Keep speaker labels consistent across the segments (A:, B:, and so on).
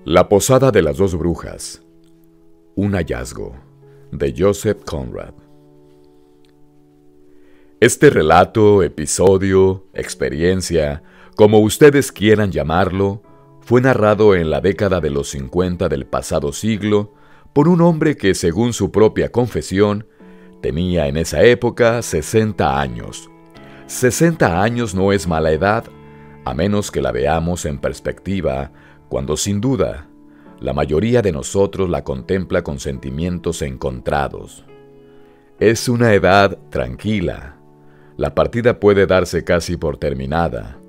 A: La posada de las dos brujas. Un hallazgo, de Joseph Conrad. Este relato, episodio, experiencia, como ustedes quieran llamarlo, fue narrado en la década de los 50 del pasado siglo por un hombre que, según su propia confesión, tenía en esa época 60 años. 60 años no es mala edad, a menos que la veamos en perspectiva, cuando sin duda la mayoría de nosotros la contempla con sentimientos encontrados. Es una edad tranquila. La partida puede darse casi por terminada.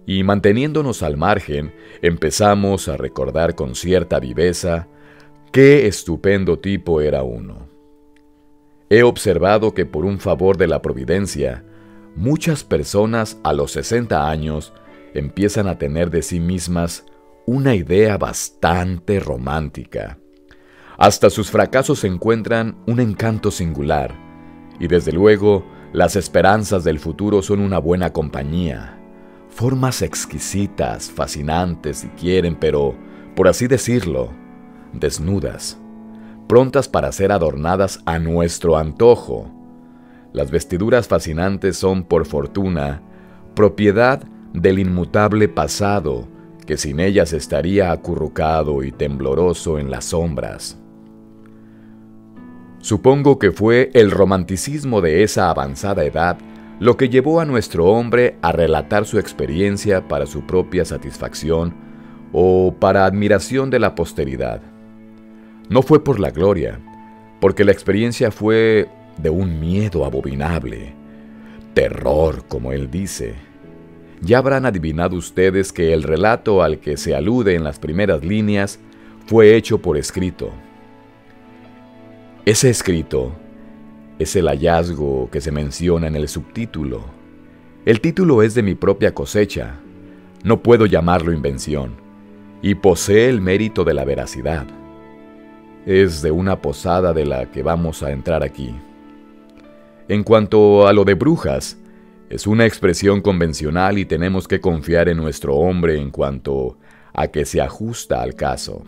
A: Y manteniéndonos al margen, empezamos a recordar con cierta viveza qué estupendo tipo era uno. He observado que por un favor de la providencia, muchas personas a los 60 años empiezan a tener de sí mismas una idea bastante romántica. Hasta sus fracasos encuentran un encanto singular, y desde luego las esperanzas del futuro son una buena compañía. Formas exquisitas, fascinantes si quieren, pero, por así decirlo, desnudas, prontas para ser adornadas a nuestro antojo. Las vestiduras fascinantes son, por fortuna, propiedad del inmutable pasado, que sin ellas estaría acurrucado y tembloroso en las sombras. Supongo que fue el romanticismo de esa avanzada edad lo que llevó a nuestro hombre a relatar su experiencia para su propia satisfacción o para admiración de la posteridad. No fue por la gloria, porque la experiencia fue de un miedo abominable, terror, como él dice. Ya habrán adivinado ustedes que el relato al que se alude en las primeras líneas fue hecho por escrito. Ese escrito es el hallazgo que se menciona en el subtítulo. El título es de mi propia cosecha, no puedo llamarlo invención, y posee el mérito de la veracidad. Es de una posada de la que vamos a entrar aquí. En cuanto a lo de brujas, es una expresión convencional y tenemos que confiar en nuestro hombre en cuanto a que se ajusta al caso.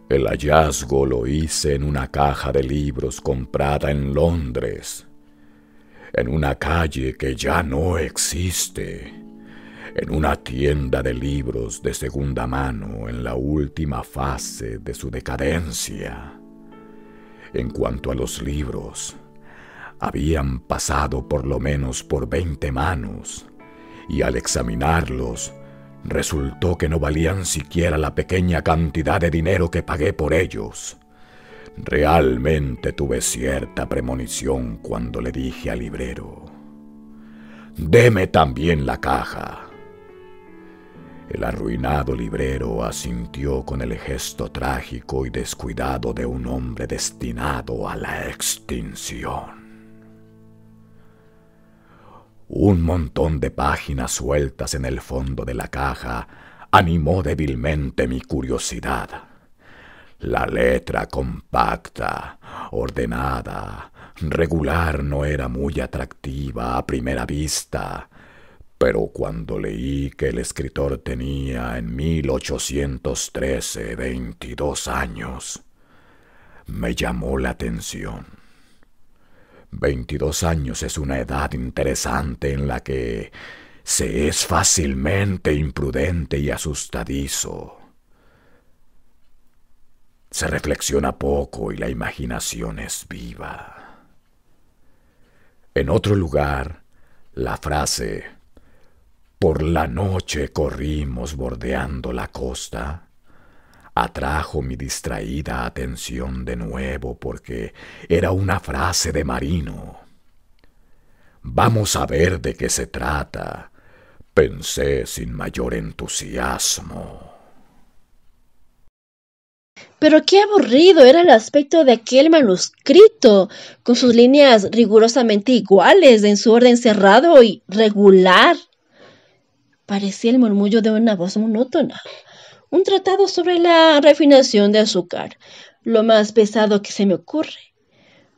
A: El hallazgo lo hice en una caja de libros comprada en Londres, en una calle que ya no existe, en una tienda de libros de segunda mano en la última fase de su decadencia. En cuanto a los libros, habían pasado por lo menos por 20 manos, y al examinarlos, resultó que no valían siquiera la pequeña cantidad de dinero que pagué por ellos. Realmente tuve cierta premonición cuando le dije al librero: «Deme también la caja». El arruinado librero asintió con el gesto trágico y descuidado de un hombre destinado a la extinción. Un montón de páginas sueltas en el fondo de la caja animó débilmente mi curiosidad. La letra compacta, ordenada, regular no era muy atractiva a primera vista, pero cuando leí que el escritor tenía en 1813 22 años, me llamó la atención. 22 años es una edad interesante en la que se es fácilmente imprudente y asustadizo. Se reflexiona poco y la imaginación es viva. En otro lugar, la frase «por la noche corrimos bordeando la costa» atrajo mi distraída atención de nuevo porque era una frase de marino. «Vamos a ver de qué se trata», pensé sin mayor entusiasmo.
B: Pero qué aburrido era el aspecto de aquel manuscrito, con sus líneas rigurosamente iguales en su orden cerrado y regular. Parecía el murmullo de una voz monótona. Un tratado sobre la refinación de azúcar, lo más pesado que se me ocurre.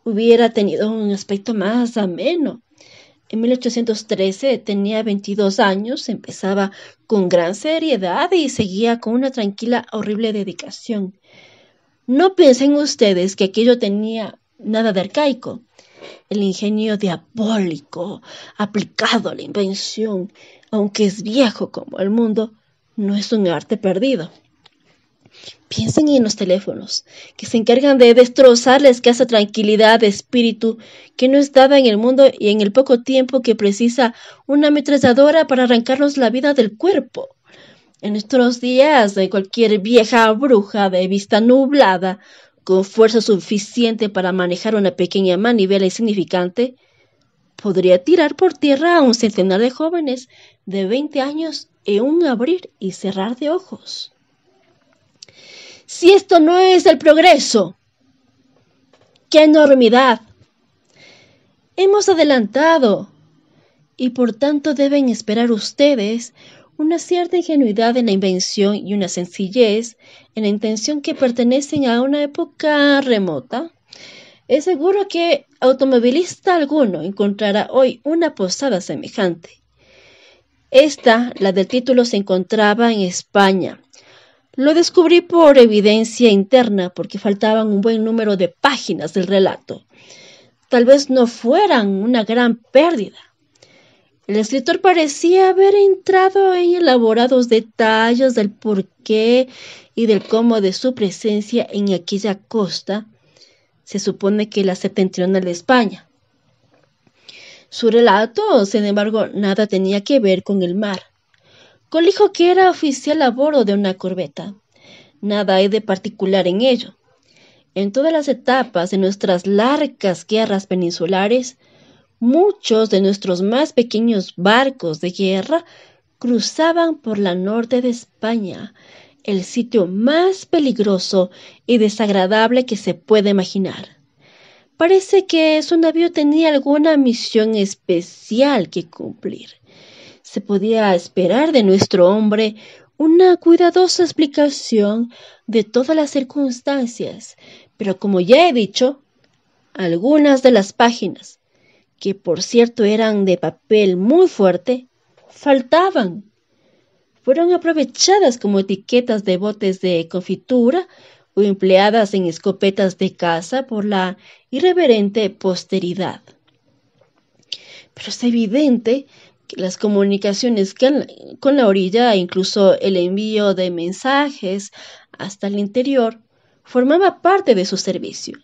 B: Hubiera tenido un aspecto más ameno. En 1813 tenía 22 años, empezaba con gran seriedad y seguía con una tranquila, horrible dedicación. No piensen ustedes que aquello tenía nada de arcaico. El ingenio diabólico aplicado a la invención, aunque es viejo como el mundo, no es un arte perdido. Piensen en los teléfonos, que se encargan de destrozar la escasa tranquilidad de espíritu que no es dada en el mundo y en el poco tiempo que precisa una ametralladora para arrancarnos la vida del cuerpo. En nuestros días, cualquier vieja bruja de vista nublada, con fuerza suficiente para manejar una pequeña manivela insignificante, podría tirar por tierra a un centenar de jóvenes de 20 años en un abrir y cerrar de ojos. Si esto no es el progreso, ¡qué enormidad! Hemos adelantado y por tanto deben esperar ustedes una cierta ingenuidad en la invención y una sencillez en la intención que pertenecen a una época remota. Es seguro que automovilista alguno encontrará hoy una posada semejante. Esta, la del título, se encontraba en España. Lo descubrí por evidencia interna porque faltaban un buen número de páginas del relato. Tal vez no fueran una gran pérdida. El escritor parecía haber entrado en elaborados detalles del porqué y del cómo de su presencia en aquella costa, se supone que la septentrional de España. Su relato, sin embargo, nada tenía que ver con el mar. Colijo que era oficial a bordo de una corbeta. Nada hay de particular en ello. En todas las etapas de nuestras largas guerras peninsulares, muchos de nuestros más pequeños barcos de guerra cruzaban por la norte de España, el sitio más peligroso y desagradable que se puede imaginar. Parece que su navío tenía alguna misión especial que cumplir. Se podía esperar de nuestro hombre una cuidadosa explicación de todas las circunstancias, pero como ya he dicho, algunas de las páginas, que por cierto eran de papel muy fuerte, faltaban. Fueron aprovechadas como etiquetas de botes de confitura o empleadas en escopetas de caza por la irreverente posteridad. Pero es evidente que las comunicaciones con la orilla, incluso el envío de mensajes hasta el interior, formaba parte de su servicio.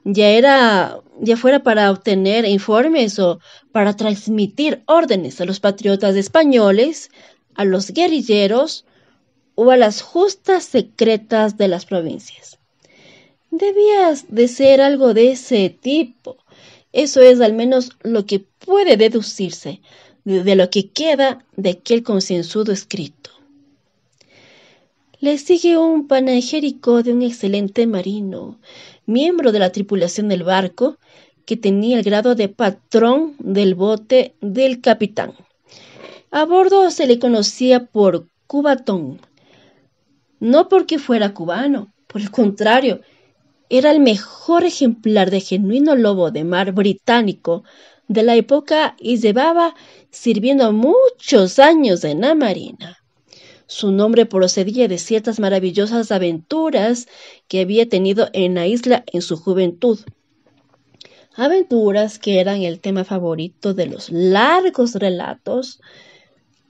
B: Ya fuera para obtener informes o para transmitir órdenes a los patriotas españoles, a los guerrilleros o a las justas secretas de las provincias. Debías de ser algo de ese tipo. Eso es al menos lo que puede deducirse de lo que queda de aquel concienzudo escrito. Le sigue un panegírico de un excelente marino, miembro de la tripulación del barco, que tenía el grado de patrón del bote del capitán. A bordo se le conocía por Cubatón, no porque fuera cubano, por el contrario, era el mejor ejemplar de genuino lobo de mar británico de la época y llevaba sirviendo muchos años en la marina. Su nombre procedía de ciertas maravillosas aventuras que había tenido en la isla en su juventud. Aventuras que eran el tema favorito de los largos relatos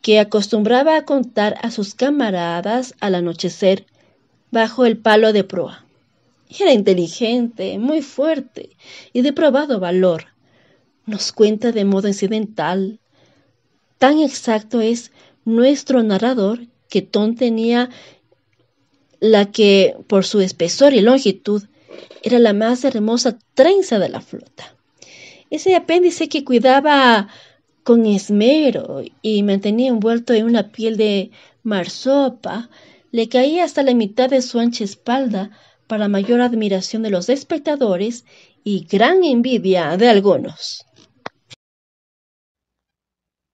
B: que acostumbraba a contar a sus camaradas al anochecer bajo el palo de proa. Era inteligente, muy fuerte y de probado valor. Nos cuenta de modo incidental. Tan exacto es nuestro narrador que Tom tenía la que, por su espesor y longitud, era la más hermosa trenza de la flota. Ese apéndice que cuidaba con esmero y mantenía envuelto en una piel de marsopa, le caía hasta la mitad de su ancha espalda para mayor admiración de los espectadores y gran envidia de algunos.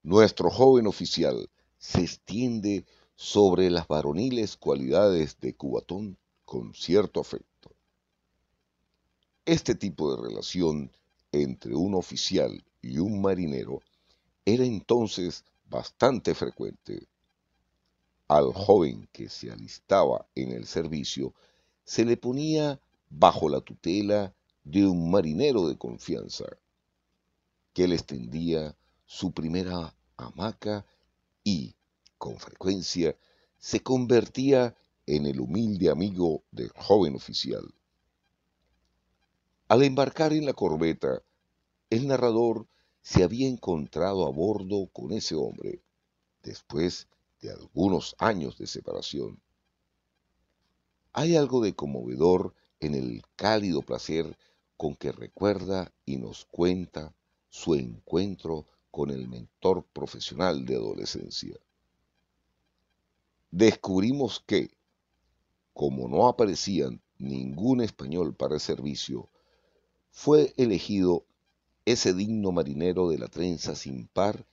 C: Nuestro joven oficial se extiende sobre las varoniles cualidades de Cubatón con cierto afecto. Este tipo de relación entre un oficial y un marinero era entonces bastante frecuente. Al joven que se alistaba en el servicio se le ponía bajo la tutela de un marinero de confianza, que le extendía su primera hamaca y, con frecuencia, se convertía en el humilde amigo del joven oficial. Al embarcar en la corbeta, el narrador se había encontrado a bordo con ese hombre, después de algunos años de separación. Hay algo de conmovedor en el cálido placer con que recuerda y nos cuenta su encuentro con el mentor profesional de adolescencia. Descubrimos que, como no aparecía ningún español para el servicio, fue elegido ese digno marinero de la trenza sin par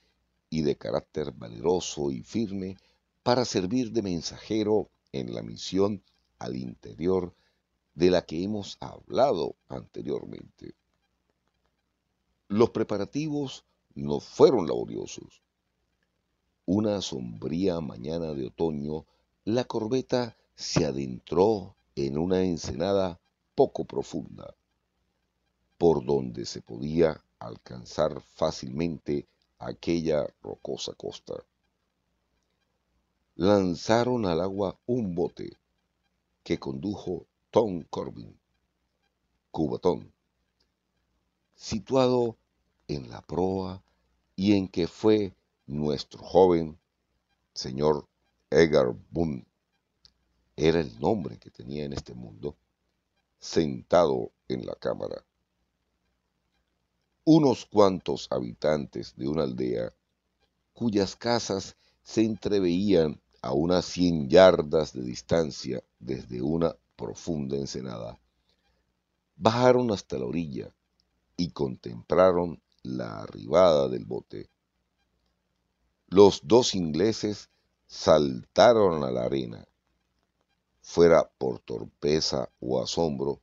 C: y de carácter valeroso y firme para servir de mensajero en la misión al interior de la que hemos hablado anteriormente. Los preparativos no fueron laboriosos. Una sombría mañana de otoño, la corbeta se adentró en una ensenada poco profunda, por donde se podía alcanzar fácilmente aquella rocosa costa. Lanzaron al agua un bote que condujo Tom Corbin, Cubatón, situado en la proa y en que fue nuestro joven señor Edgar Boone, era el nombre que tenía en este mundo, sentado en la cámara. Unos cuantos habitantes de una aldea, cuyas casas se entreveían a unas 100 yardas de distancia desde una profunda ensenada, bajaron hasta la orilla y contemplaron la arribada del bote. Los dos ingleses saltaron a la arena. Fuera por torpeza o asombro,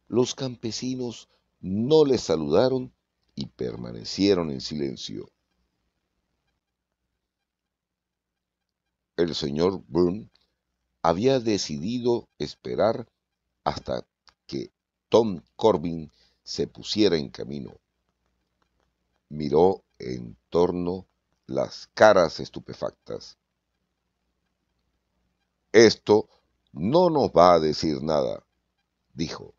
C: los campesinos no les saludaron y permanecieron en silencio. El señor Boone había decidido esperar hasta que Tom Corbin se pusiera en camino. Miró en torno las caras estupefactas. Esto no nos va a decir nada, dijo.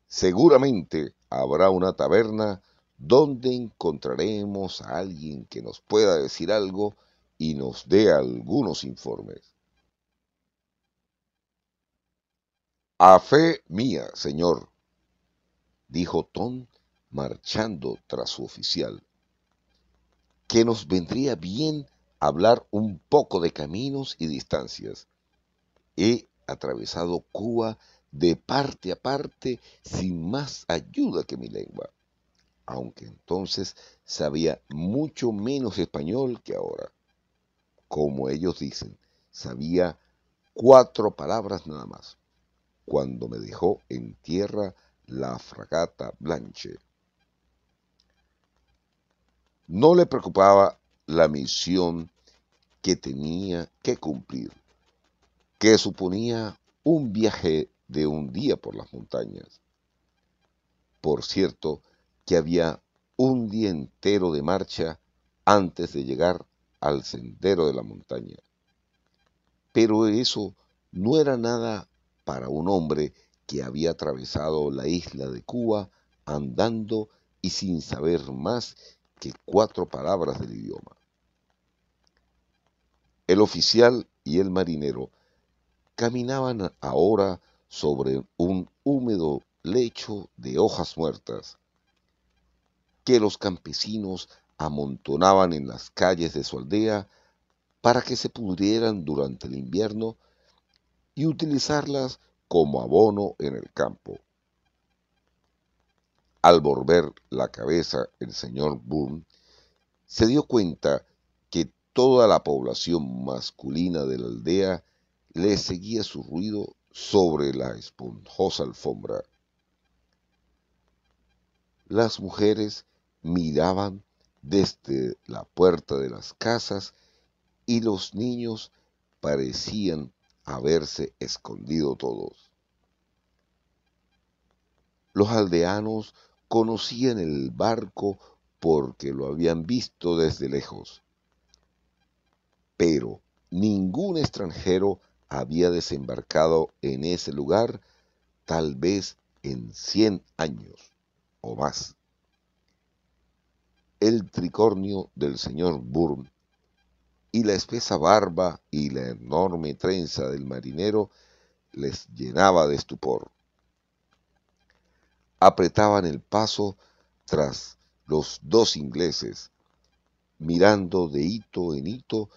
C: Seguramente habrá una taberna donde encontraremos a alguien que nos pueda decir algo y nos dé algunos informes. A fe mía, señor, dijo Tom, marchando tras su oficial, que nos vendría bien hablar un poco de caminos y distancias. He atravesado Cuba de parte a parte sin más ayuda que mi lengua, aunque entonces sabía mucho menos español que ahora. Como ellos dicen, sabía 4 palabras nada más, cuando me dejó en tierra la fragata Blanche. No le preocupaba la misión que tenía que cumplir, que suponía un viaje de un día por las montañas. Por cierto, que había un día entero de marcha antes de llegar al sendero de la montaña. Pero eso no era nada para un hombre que había atravesado la isla de Cuba andando y sin saber más que 4 palabras del idioma. El oficial y el marinero caminaban ahora sobre un húmedo lecho de hojas muertas que los campesinos amontonaban en las calles de su aldea para que se pudrieran durante el invierno y utilizarlas como abono en el campo. Al volver la cabeza el señor Boone se dio cuenta que toda la población masculina de la aldea le seguía su ruido sobre la esponjosa alfombra. Las mujeres miraban desde la puerta de las casas y los niños parecían haberse escondido todos. Los aldeanos conocían el barco porque lo habían visto desde lejos, pero ningún extranjero había desembarcado en ese lugar tal vez en 100 años o más. El tricornio del señor Burn y la espesa barba y la enorme trenza del marinero les llenaba de estupor. Apretaban el paso tras los dos ingleses, mirando de hito en hito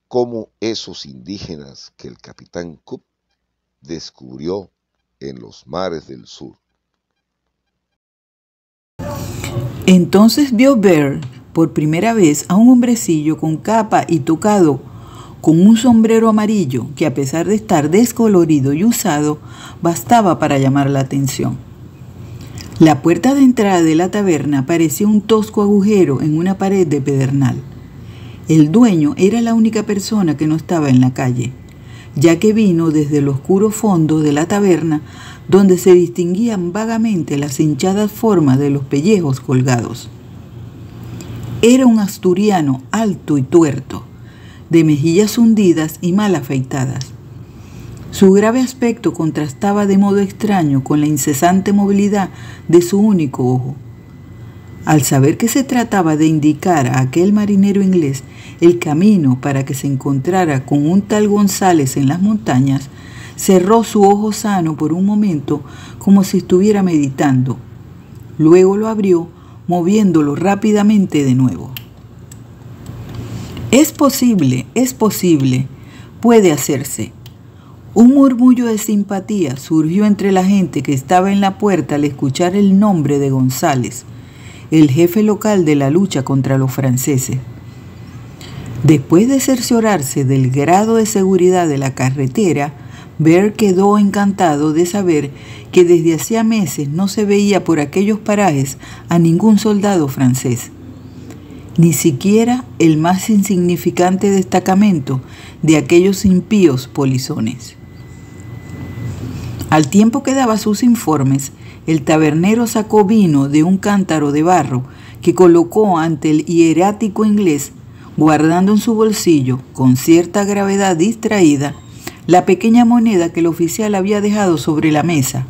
C: como esos indígenas que el capitán Cook descubrió en los mares del sur.
D: Entonces vio Bear por primera vez a un hombrecillo con capa y tocado con un sombrero amarillo que, a pesar de estar descolorido y usado, bastaba para llamar la atención. La puerta de entrada de la taberna parecía un tosco agujero en una pared de pedernal. El dueño era la única persona que no estaba en la calle, ya que vino desde el oscuro fondo de la taberna, donde se distinguían vagamente las hinchadas formas de los pellejos colgados. Era un asturiano alto y tuerto, de mejillas hundidas y mal afeitadas. Su grave aspecto contrastaba de modo extraño con la incesante movilidad de su único ojo. Al saber que se trataba de indicar a aquel marinero inglés el camino para que se encontrara con un tal González en las montañas, cerró su ojo sano por un momento como si estuviera meditando. Luego lo abrió, moviéndolo rápidamente de nuevo. Es posible, puede hacerse. Un murmullo de simpatía surgió entre la gente que estaba en la puerta al escuchar el nombre de González, el jefe local de la lucha contra los franceses. Después de cerciorarse del grado de seguridad de la carretera, Bear quedó encantado de saber que desde hacía meses no se veía por aquellos parajes a ningún soldado francés, ni siquiera el más insignificante destacamento de aquellos impíos polizones. Al tiempo que daba sus informes, el tabernero sacó vino de un cántaro de barro que colocó ante el hierático inglés, guardando en su bolsillo, con cierta gravedad distraída, la pequeña moneda que el oficial había dejado sobre la mesa,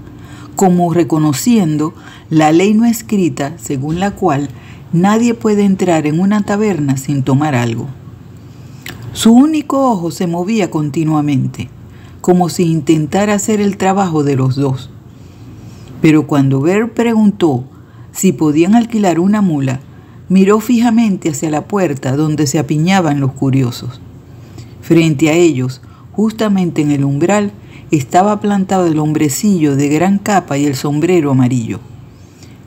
D: como reconociendo la ley no escrita según la cual nadie puede entrar en una taberna sin tomar algo. Su único ojo se movía continuamente, como si intentara hacer el trabajo de los dos. Pero cuando Bear preguntó si podían alquilar una mula, miró fijamente hacia la puerta donde se apiñaban los curiosos. Frente a ellos, justamente en el umbral, estaba plantado el hombrecillo de gran capa y el sombrero amarillo.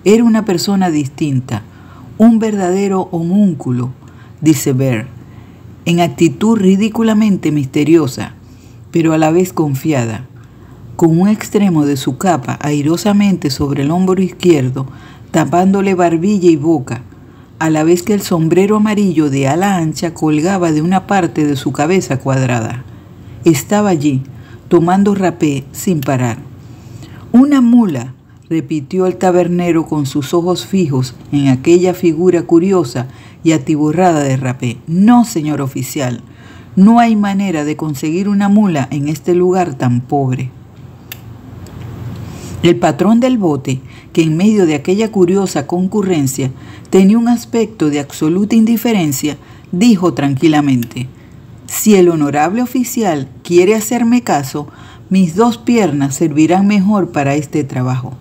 D: Era una persona distinta, un verdadero homúnculo, dice Bear, en actitud ridículamente misteriosa, pero a la vez confiada, con un extremo de su capa airosamente sobre el hombro izquierdo, tapándole barbilla y boca, a la vez que el sombrero amarillo de ala ancha colgaba de una parte de su cabeza cuadrada. Estaba allí, tomando rapé sin parar. «Una mula», repitió el tabernero con sus ojos fijos en aquella figura curiosa y atiborrada de rapé. «No, señor oficial, no hay manera de conseguir una mula en este lugar tan pobre». El patrón del bote, que en medio de aquella curiosa concurrencia tenía un aspecto de absoluta indiferencia, dijo tranquilamente: «Si el honorable oficial quiere hacerme caso, mis dos piernas servirán mejor para este trabajo.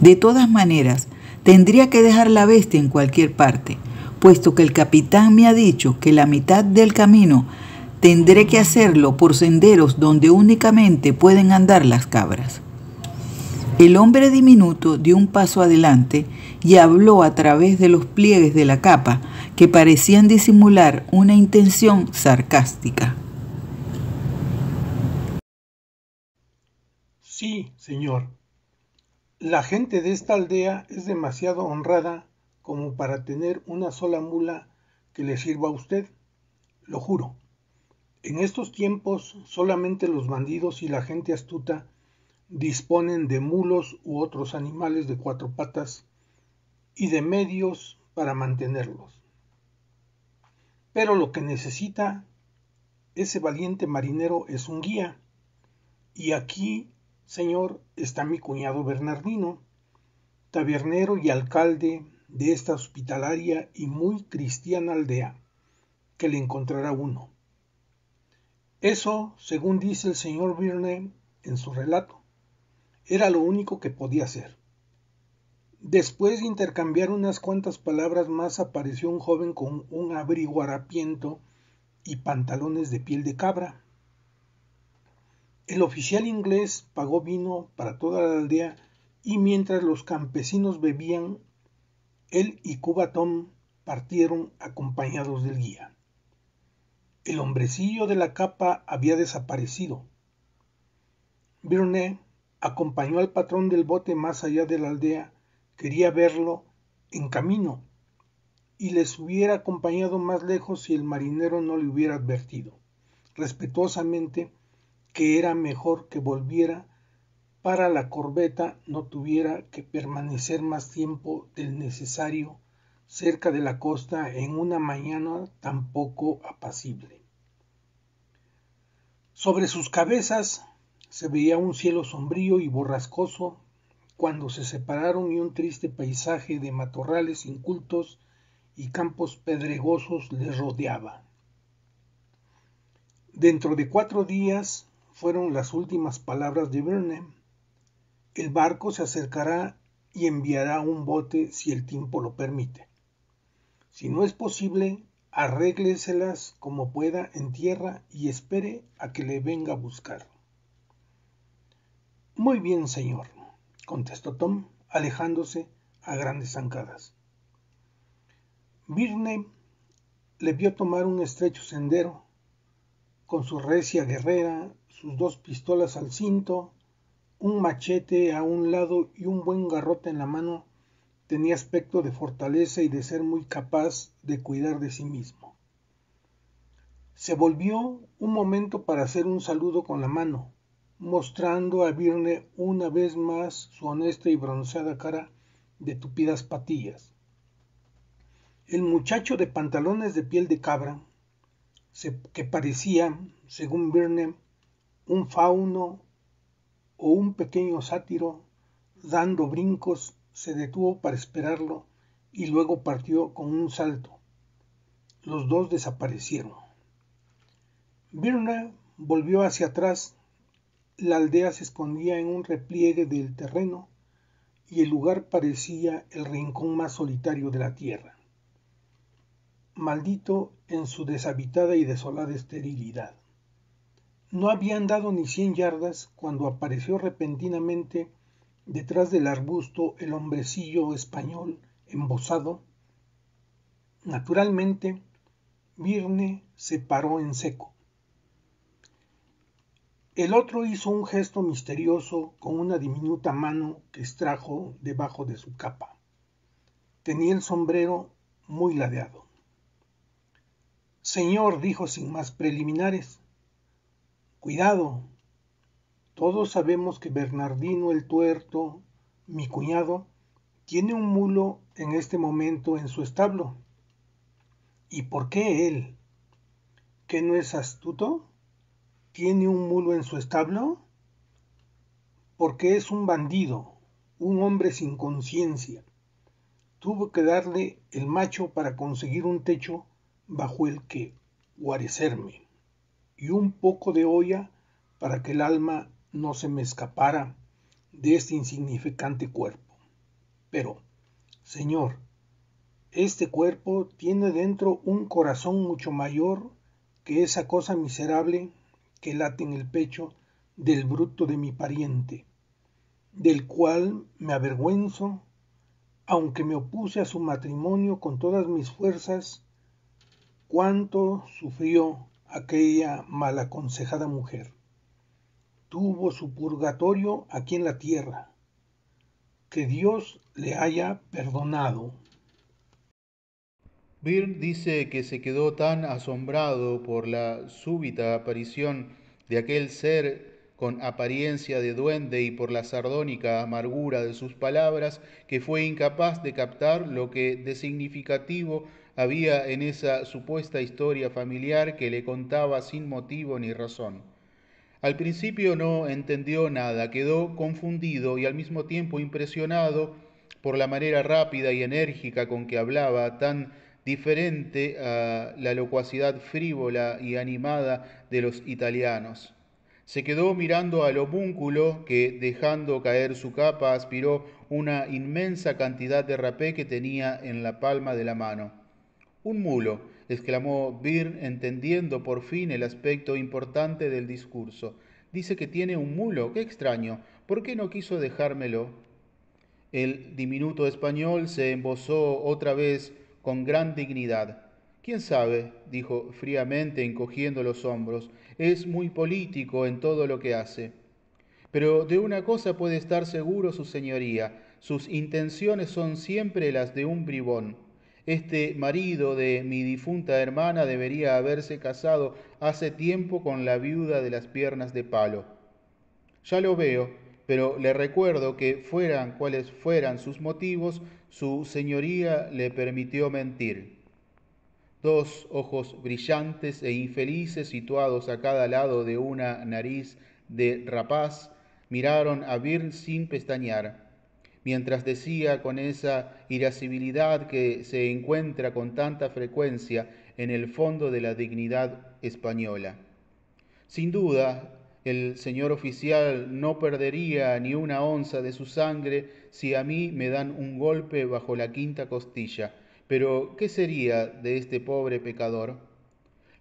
D: De todas maneras, tendría que dejar la bestia en cualquier parte, puesto que el capitán me ha dicho que la mitad del camino tendré que hacerlo por senderos donde únicamente pueden andar las cabras». El hombre diminuto dio un paso adelante y habló a través de los pliegues de la capa, que parecían disimular una intención sarcástica.
E: Sí, señor. La gente de esta aldea es demasiado honrada como para tener una sola mula que le sirva a usted, lo juro. En estos tiempos solamente los bandidos y la gente astuta disponen de mulos u otros animales de cuatro patas y de medios para mantenerlos. Pero lo que necesita ese valiente marinero es un guía. Y aquí, señor, está mi cuñado Bernardino, tabernero y alcalde de esta hospitalaria y muy cristiana aldea, que le encontrará uno. Eso, según dice el señor Birne en su relato, era lo único que podía hacer. Después de intercambiar unas cuantas palabras más, apareció un joven con un abrigo harapiento y pantalones de piel de cabra. El oficial inglés pagó vino para toda la aldea y mientras los campesinos bebían, él y Cuba Tom partieron acompañados del guía. El hombrecillo de la capa había desaparecido. Birne acompañó al patrón del bote más allá de la aldea, quería verlo en camino y les hubiera acompañado más lejos si el marinero no le hubiera advertido, respetuosamente, que era mejor que volviera para la corbeta no tuviera que permanecer más tiempo del necesario cerca de la costa en una mañana tan poco apacible. Sobre sus cabezas se veía un cielo sombrío y borrascoso cuando se separaron y un triste paisaje de matorrales incultos y campos pedregosos les rodeaba. Dentro de 4 días fueron las últimas palabras de Birne. El barco se acercará y enviará un bote si el tiempo lo permite. Si no es posible, arrégleselas como pueda en tierra y espere a que le venga a buscar. Muy bien, señor, contestó Tom, alejándose a grandes zancadas. Birne le vio tomar un estrecho sendero, con su recia guerrera, sus 2 pistolas al cinto, un machete a un lado y un buen garrote en la mano. Tenía aspecto de fortaleza y de ser muy capaz de cuidar de sí mismo. Se volvió un momento para hacer un saludo con la mano, mostrando a Birne una vez más su honesta y bronceada cara de tupidas patillas. El muchacho de pantalones de piel de cabra, que parecía, según Birne, un fauno o un pequeño sátiro, dando brincos, se detuvo para esperarlo y luego partió con un salto. Los 2 desaparecieron. Birne volvió hacia atrás. La aldea se escondía en un repliegue del terreno y el lugar parecía el rincón más solitario de la tierra, maldito en su deshabitada y desolada esterilidad. No había andado ni 100 yardas cuando apareció repentinamente detrás del arbusto el hombrecillo español embozado. Naturalmente, Birne se paró en seco. El otro hizo un gesto misterioso con una diminuta mano que extrajo debajo de su capa. Tenía el sombrero muy ladeado. Señor, dijo sin más preliminares, cuidado. Todos sabemos que Bernardino el Tuerto, mi cuñado, tiene un mulo en este momento en su establo. ¿Y por qué él? ¿Que no es astuto? ¿Tiene un mulo en su establo? Porque es un bandido, un hombre sin conciencia. Tuvo que darle el macho para conseguir un techo bajo el que guarecerme y un poco de olla para que el alma no se me escapara de este insignificante cuerpo. Pero, señor, este cuerpo tiene dentro un corazón mucho mayor que esa cosa miserable que late en el pecho del bruto de mi pariente, del cual me avergüenzo, aunque me opuse a su matrimonio con todas mis fuerzas. Cuánto sufrió aquella malaconsejada mujer. Tuvo su purgatorio aquí en la tierra. Que Dios le haya perdonado.
F: Byrne dice que se quedó tan asombrado por la súbita aparición de aquel ser con apariencia de duende y por la sardónica amargura de sus palabras, que fue incapaz de captar lo que de significativo había en esa supuesta historia familiar que le contaba sin motivo ni razón. Al principio no entendió nada, quedó confundido y al mismo tiempo impresionado por la manera rápida y enérgica con que hablaba, tan diferente a la locuacidad frívola y animada de los italianos. Se quedó mirando al homúnculo que, dejando caer su capa, aspiró una inmensa cantidad de rapé que tenía en la palma de la mano. Un mulo, exclamó Byrne, entendiendo por fin el aspecto importante del discurso. Dice que tiene un mulo, qué extraño. ¿Por qué no quiso dejármelo? El diminuto español se embozó otra vez con gran dignidad. ¿Quién sabe?, dijo fríamente, encogiendo los hombros. Es muy político en todo lo que hace. Pero de una cosa puede estar seguro su señoría, sus intenciones son siempre las de un bribón. Este marido de mi difunta hermana debería haberse casado hace tiempo con la viuda de las piernas de palo. Ya lo veo, pero le recuerdo que fueran cuales fueran sus motivos, su señoría le permitió mentir. Dos ojos brillantes e infelices situados a cada lado de una nariz de rapaz miraron a Byrne sin pestañear, mientras decía con esa irascibilidad que se encuentra con tanta frecuencia en el fondo de la dignidad española. Sin duda, el señor oficial no perdería ni una onza de su sangre si a mí me dan un golpe bajo la quinta costilla. Pero, ¿qué sería de este pobre pecador?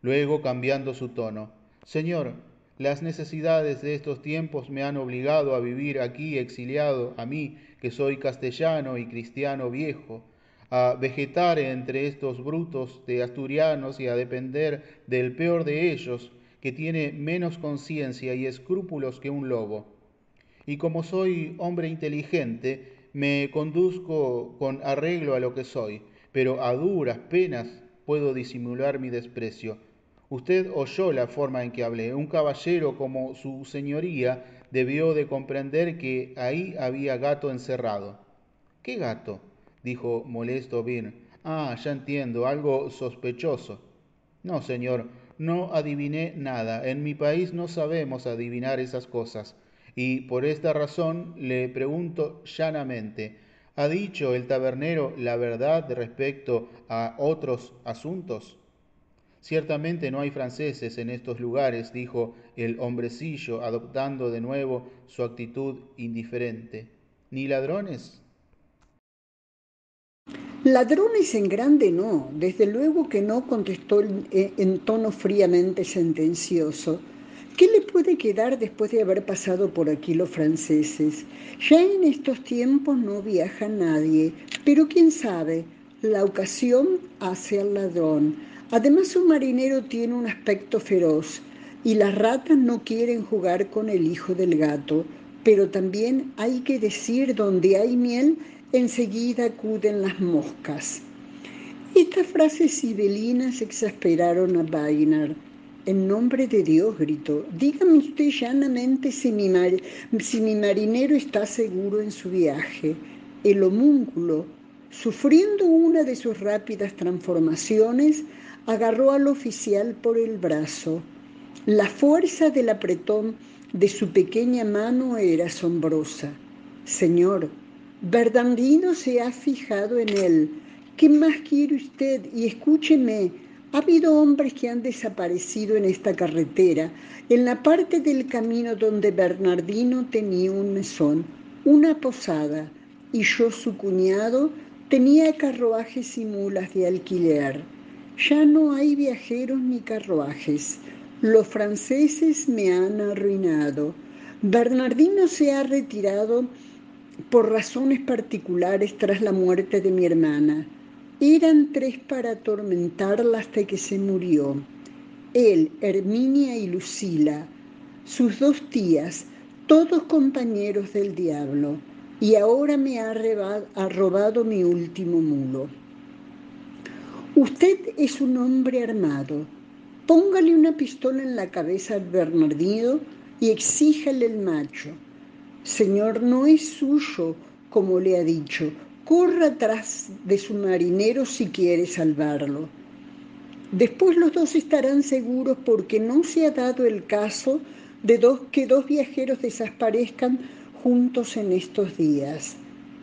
F: Luego, cambiando su tono, Señor, las necesidades de estos tiempos me han obligado a vivir aquí exiliado, a mí, que soy castellano y cristiano viejo, a vegetar entre estos brutos de asturianos y a depender del peor de ellos, que tiene menos conciencia y escrúpulos que un lobo. Y como soy hombre inteligente, me conduzco con arreglo a lo que soy, pero a duras penas puedo disimular mi desprecio. Usted oyó la forma en que hablé. Un caballero como su señoría debió de comprender que ahí había gato encerrado. ¿Qué gato?, dijo molesto Byrne. Ah, ya entiendo, algo sospechoso. No, señor, no adiviné nada. En mi país no sabemos adivinar esas cosas. Y por esta razón le pregunto llanamente, ¿ha dicho el tabernero la verdad respecto a otros asuntos? Ciertamente no hay franceses en estos lugares, dijo el hombrecillo, adoptando de nuevo su actitud indiferente. ¿Ni ladrones?
G: Ladrones en grande no, desde luego que no, contestó en tono fríamente sentencioso. ¿Qué le puede quedar después de haber pasado por aquí los franceses? Ya en estos tiempos no viaja nadie, pero quién sabe, la ocasión hace al ladrón. Además, un marinero tiene un aspecto feroz y las ratas no quieren jugar con el hijo del gato, pero también hay que decir, donde hay miel, enseguida acuden las moscas. Estas frases sibelinas exasperaron a Baynar. En nombre de Dios, gritó, dígame usted llanamente si mi marinero está seguro en su viaje. El homúnculo, sufriendo una de sus rápidas transformaciones, agarró al oficial por el brazo. La fuerza del apretón de su pequeña mano era asombrosa. Señor, Bernardino se ha fijado en él. ¿Qué más quiere usted? Y escúcheme, ha habido hombres que han desaparecido en esta carretera, en la parte del camino donde Bernardino tenía un mesón, una posada, y yo, su cuñado, tenía carruajes y mulas de alquiler. Ya no hay viajeros ni carruajes. Los franceses me han arruinado. Bernardino se ha retirado por razones particulares tras la muerte de mi hermana. Eran 3 para atormentarla hasta que se murió. Él, Herminia y Lucila, sus 2 tías, todos compañeros del diablo, y ahora me ha robado mi último mulo. Usted es un hombre armado. Póngale una pistola en la cabeza al Bernardino y exíjale el macho. Señor, no es suyo, como le ha dicho. Corra atrás de su marinero si quiere salvarlo. Después los dos estarán seguros porque no se ha dado el caso de que dos viajeros desaparezcan juntos en estos días.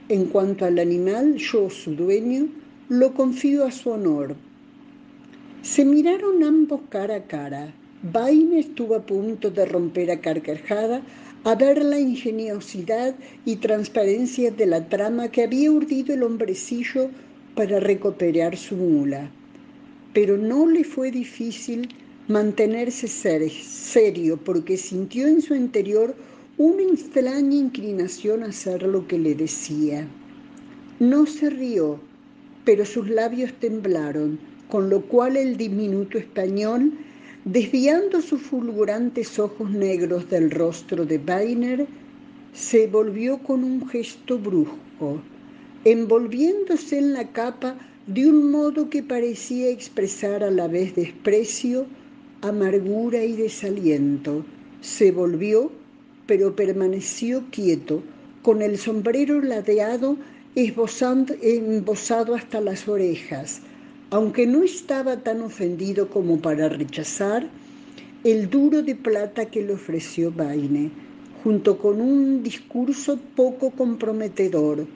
G: En cuanto al animal, yo, su dueño, lo confío a su honor. Se miraron ambos cara a cara. Vaina estuvo a punto de romper a carcajada a ver la ingeniosidad y transparencia de la trama que había urdido el hombrecillo para recuperar su mula. Pero no le fue difícil mantenerse serio porque sintió en su interior una extraña inclinación a hacer lo que le decía. No se rió, pero sus labios temblaron, con lo cual el diminuto español, desviando sus fulgurantes ojos negros del rostro de Weiner, se volvió con un gesto brusco, envolviéndose en la capa de un modo que parecía expresar a la vez desprecio, amargura y desaliento. Se volvió, pero permaneció quieto, con el sombrero ladeado embosado hasta las orejas, aunque no estaba tan ofendido como para rechazar el duro de plata que le ofreció Vaine, junto con un discurso poco comprometedor,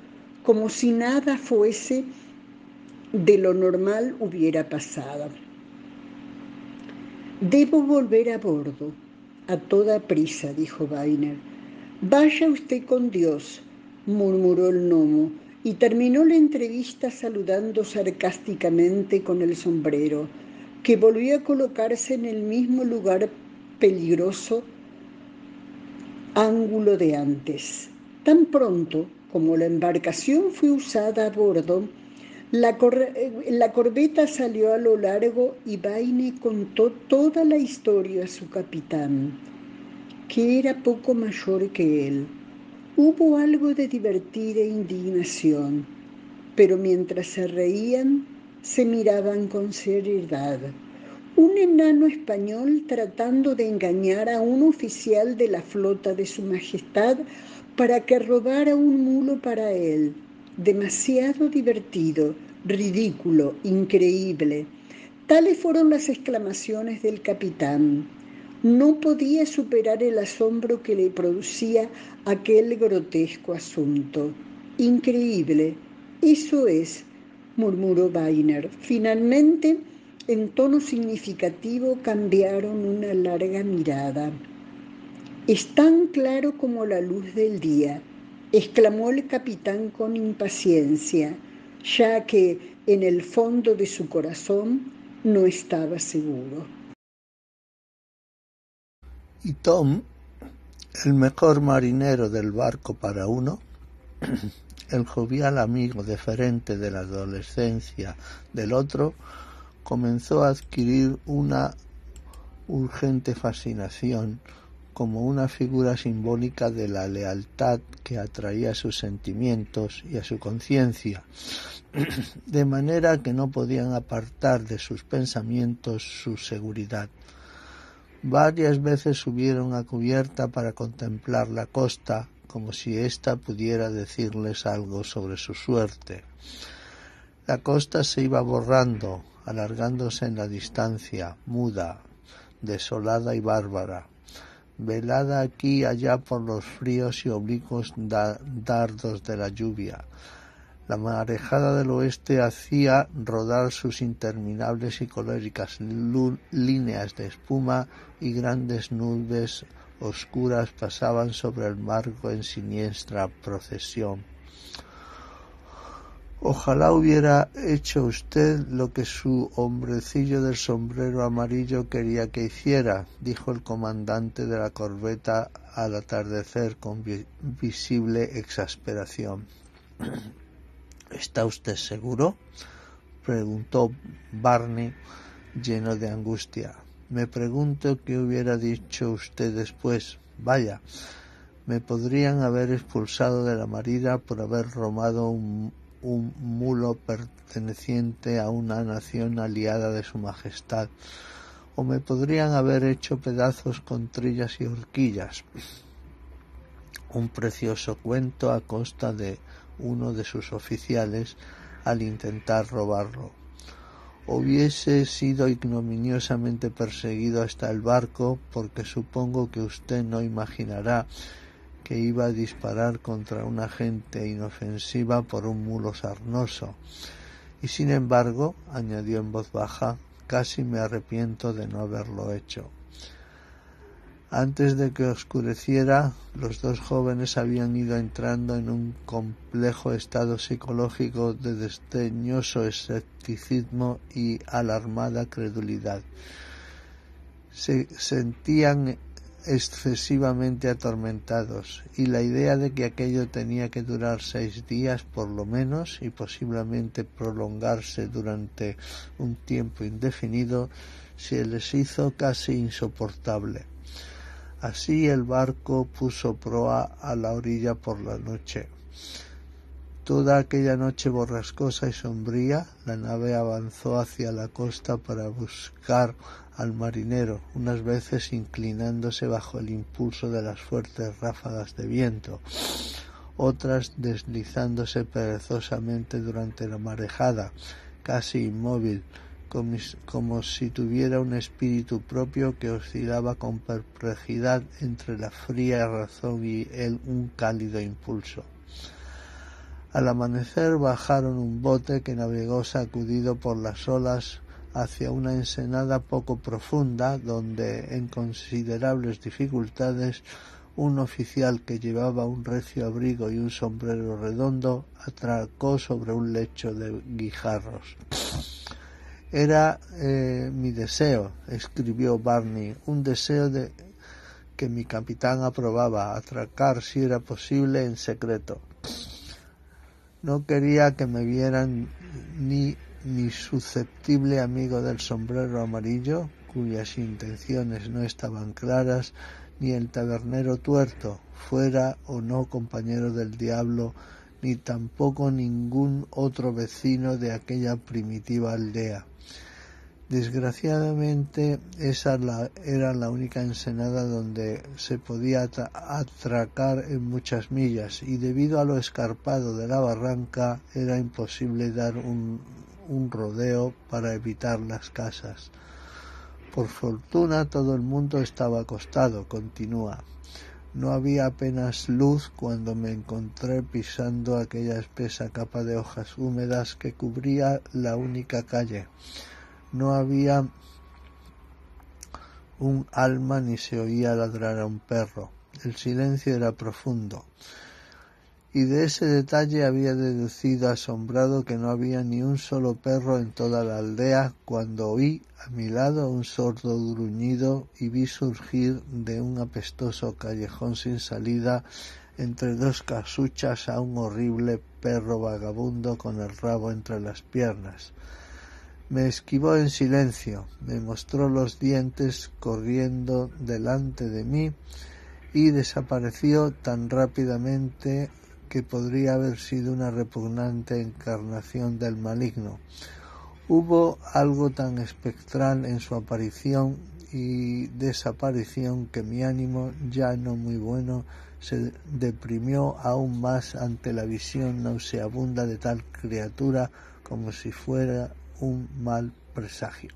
G: como si nada fuese de lo normal hubiera pasado. Debo volver a bordo, a toda prisa, dijo Weiner. Vaya usted con Dios, murmuró el gnomo, y terminó la entrevista saludando sarcásticamente con el sombrero, que volvió a colocarse en el mismo lugar peligroso ángulo de antes. Tan pronto como la embarcación fue usada a bordo, la corbeta salió a lo largo y Vaine contó toda la historia a su capitán, que era poco mayor que él. Hubo algo de divertida indignación, pero mientras se reían, se miraban con seriedad. Un enano español tratando de engañar a un oficial de la flota de su majestad para que robara un mulo para él. Demasiado divertido, ridículo, increíble. Tales fueron las exclamaciones del capitán. No podía superar el asombro que le producía aquel grotesco asunto. Increíble, eso es, murmuró Weiner. Finalmente, en tono significativo, cambiaron una larga mirada. Es tan claro como la luz del día, exclamó el capitán con impaciencia, ya que en el fondo de su corazón no estaba seguro.
H: Y Tom, el mejor marinero del barco para uno, el jovial amigo deferente de la adolescencia del otro, comenzó a adquirir una urgente fascinación como una figura simbólica de la lealtad que atraía a sus sentimientos y a su conciencia, de manera que no podían apartar de sus pensamientos su seguridad. Varias veces subieron a cubierta para contemplar la costa, como si ésta pudiera decirles algo sobre su suerte. La costa se iba borrando, alargándose en la distancia, muda, desolada y bárbara, velada aquí y allá por los fríos y oblicuos dardos de la lluvia. La marejada del oeste hacía rodar sus interminables y coléricas líneas de espuma y grandes nubes oscuras pasaban sobre el mar en siniestra procesión. Ojalá hubiera hecho usted lo que su hombrecillo del sombrero amarillo quería que hiciera, dijo el comandante de la corbeta al atardecer con visible exasperación. ¿Está usted seguro?, preguntó Barney, lleno de angustia. Me pregunto qué hubiera dicho usted después. Vaya, me podrían haber expulsado de la marina por haber robado un un mulo perteneciente a una nación aliada de su majestad, o me podrían haber hecho pedazos con trillas y horquillas. Un precioso cuento a costa de uno de sus oficiales al intentar robarlo. Hubiese sido ignominiosamente perseguido hasta el barco, porque supongo que usted no imaginará que iba a disparar contra una gente inofensiva por un mulo sarnoso. Y sin embargo, añadió en voz baja, casi me arrepiento de no haberlo hecho. Antes de que oscureciera, los dos jóvenes habían ido entrando en un complejo estado psicológico de desdeñoso escepticismo y alarmada credulidad. Se sentían excesivamente atormentados, y la idea de que aquello tenía que durar 6 días por lo menos y posiblemente prolongarse durante un tiempo indefinido se les hizo casi insoportable. Así el barco puso proa a la orilla por la noche. Toda aquella noche borrascosa y sombría, la nave avanzó hacia la costa para buscar al marinero, unas veces inclinándose bajo el impulso de las fuertes ráfagas de viento, otras deslizándose perezosamente durante la marejada, casi inmóvil, como si tuviera un espíritu propio que oscilaba con perplejidad entre la fría razón y un cálido impulso. Al amanecer bajaron un bote que navegó sacudido por las olas hacia una ensenada poco profunda, donde, en considerables dificultades, un oficial que llevaba un recio abrigo y un sombrero redondo atracó sobre un lecho de guijarros. Era mi deseo, escribió Barney, un deseo de que mi capitán aprobaba, atracar si era posible en secreto. No quería que me vieran ni mi susceptible amigo del sombrero amarillo, cuyas intenciones no estaban claras, ni el tabernero tuerto, fuera o no compañero del diablo, ni tampoco ningún otro vecino de aquella primitiva aldea. Desgraciadamente, esa era la única ensenada donde se podía atracar en muchas millas, y debido a lo escarpado de la barranca era imposible dar un rodeo para evitar las casas. Por fortuna todo el mundo estaba acostado, continúa. No había apenas luz cuando me encontré pisando aquella espesa capa de hojas húmedas que cubría la única calle. No había un alma ni se oía ladrar a un perro. El silencio era profundo. Y de ese detalle había deducido asombrado que no había ni un solo perro en toda la aldea cuando oí a mi lado un sordo gruñido y vi surgir de un apestoso callejón sin salida entre dos casuchas a un horrible perro vagabundo con el rabo entre las piernas. Me esquivó en silencio, me mostró los dientes corriendo delante de mí y desapareció tan rápidamente que podría haber sido una repugnante encarnación del maligno. Hubo algo tan espectral en su aparición y desaparición que mi ánimo, ya no muy bueno, se deprimió aún más ante la visión nauseabunda de tal criatura, como si fuera un mal presagio.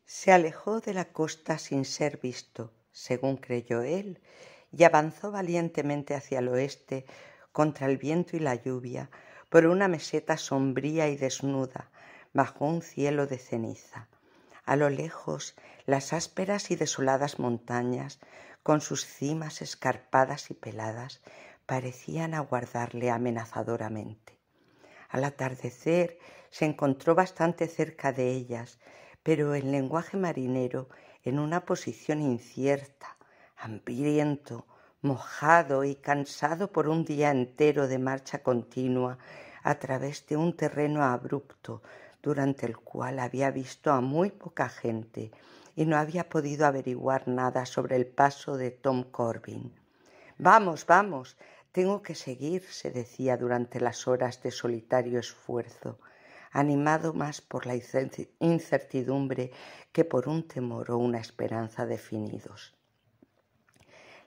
I: Se alejó de la costa sin ser visto, según creyó él, y avanzó valientemente hacia el oeste, contra el viento y la lluvia, por una meseta sombría y desnuda, bajo un cielo de ceniza. A lo lejos, las ásperas y desoladas montañas, con sus cimas escarpadas y peladas, parecían aguardarle amenazadoramente. Al atardecer se encontró bastante cerca de ellas, pero en lenguaje marinero, en una posición incierta, hambriento, mojado y cansado por un día entero de marcha continua a través de un terreno abrupto, durante el cual había visto a muy poca gente y no había podido averiguar nada sobre el paso de Tom Corbin. «Vamos, vamos, Tengo que seguir, se decía durante las horas de solitario esfuerzo, animado más por la incertidumbre que por un temor o una esperanza definidos.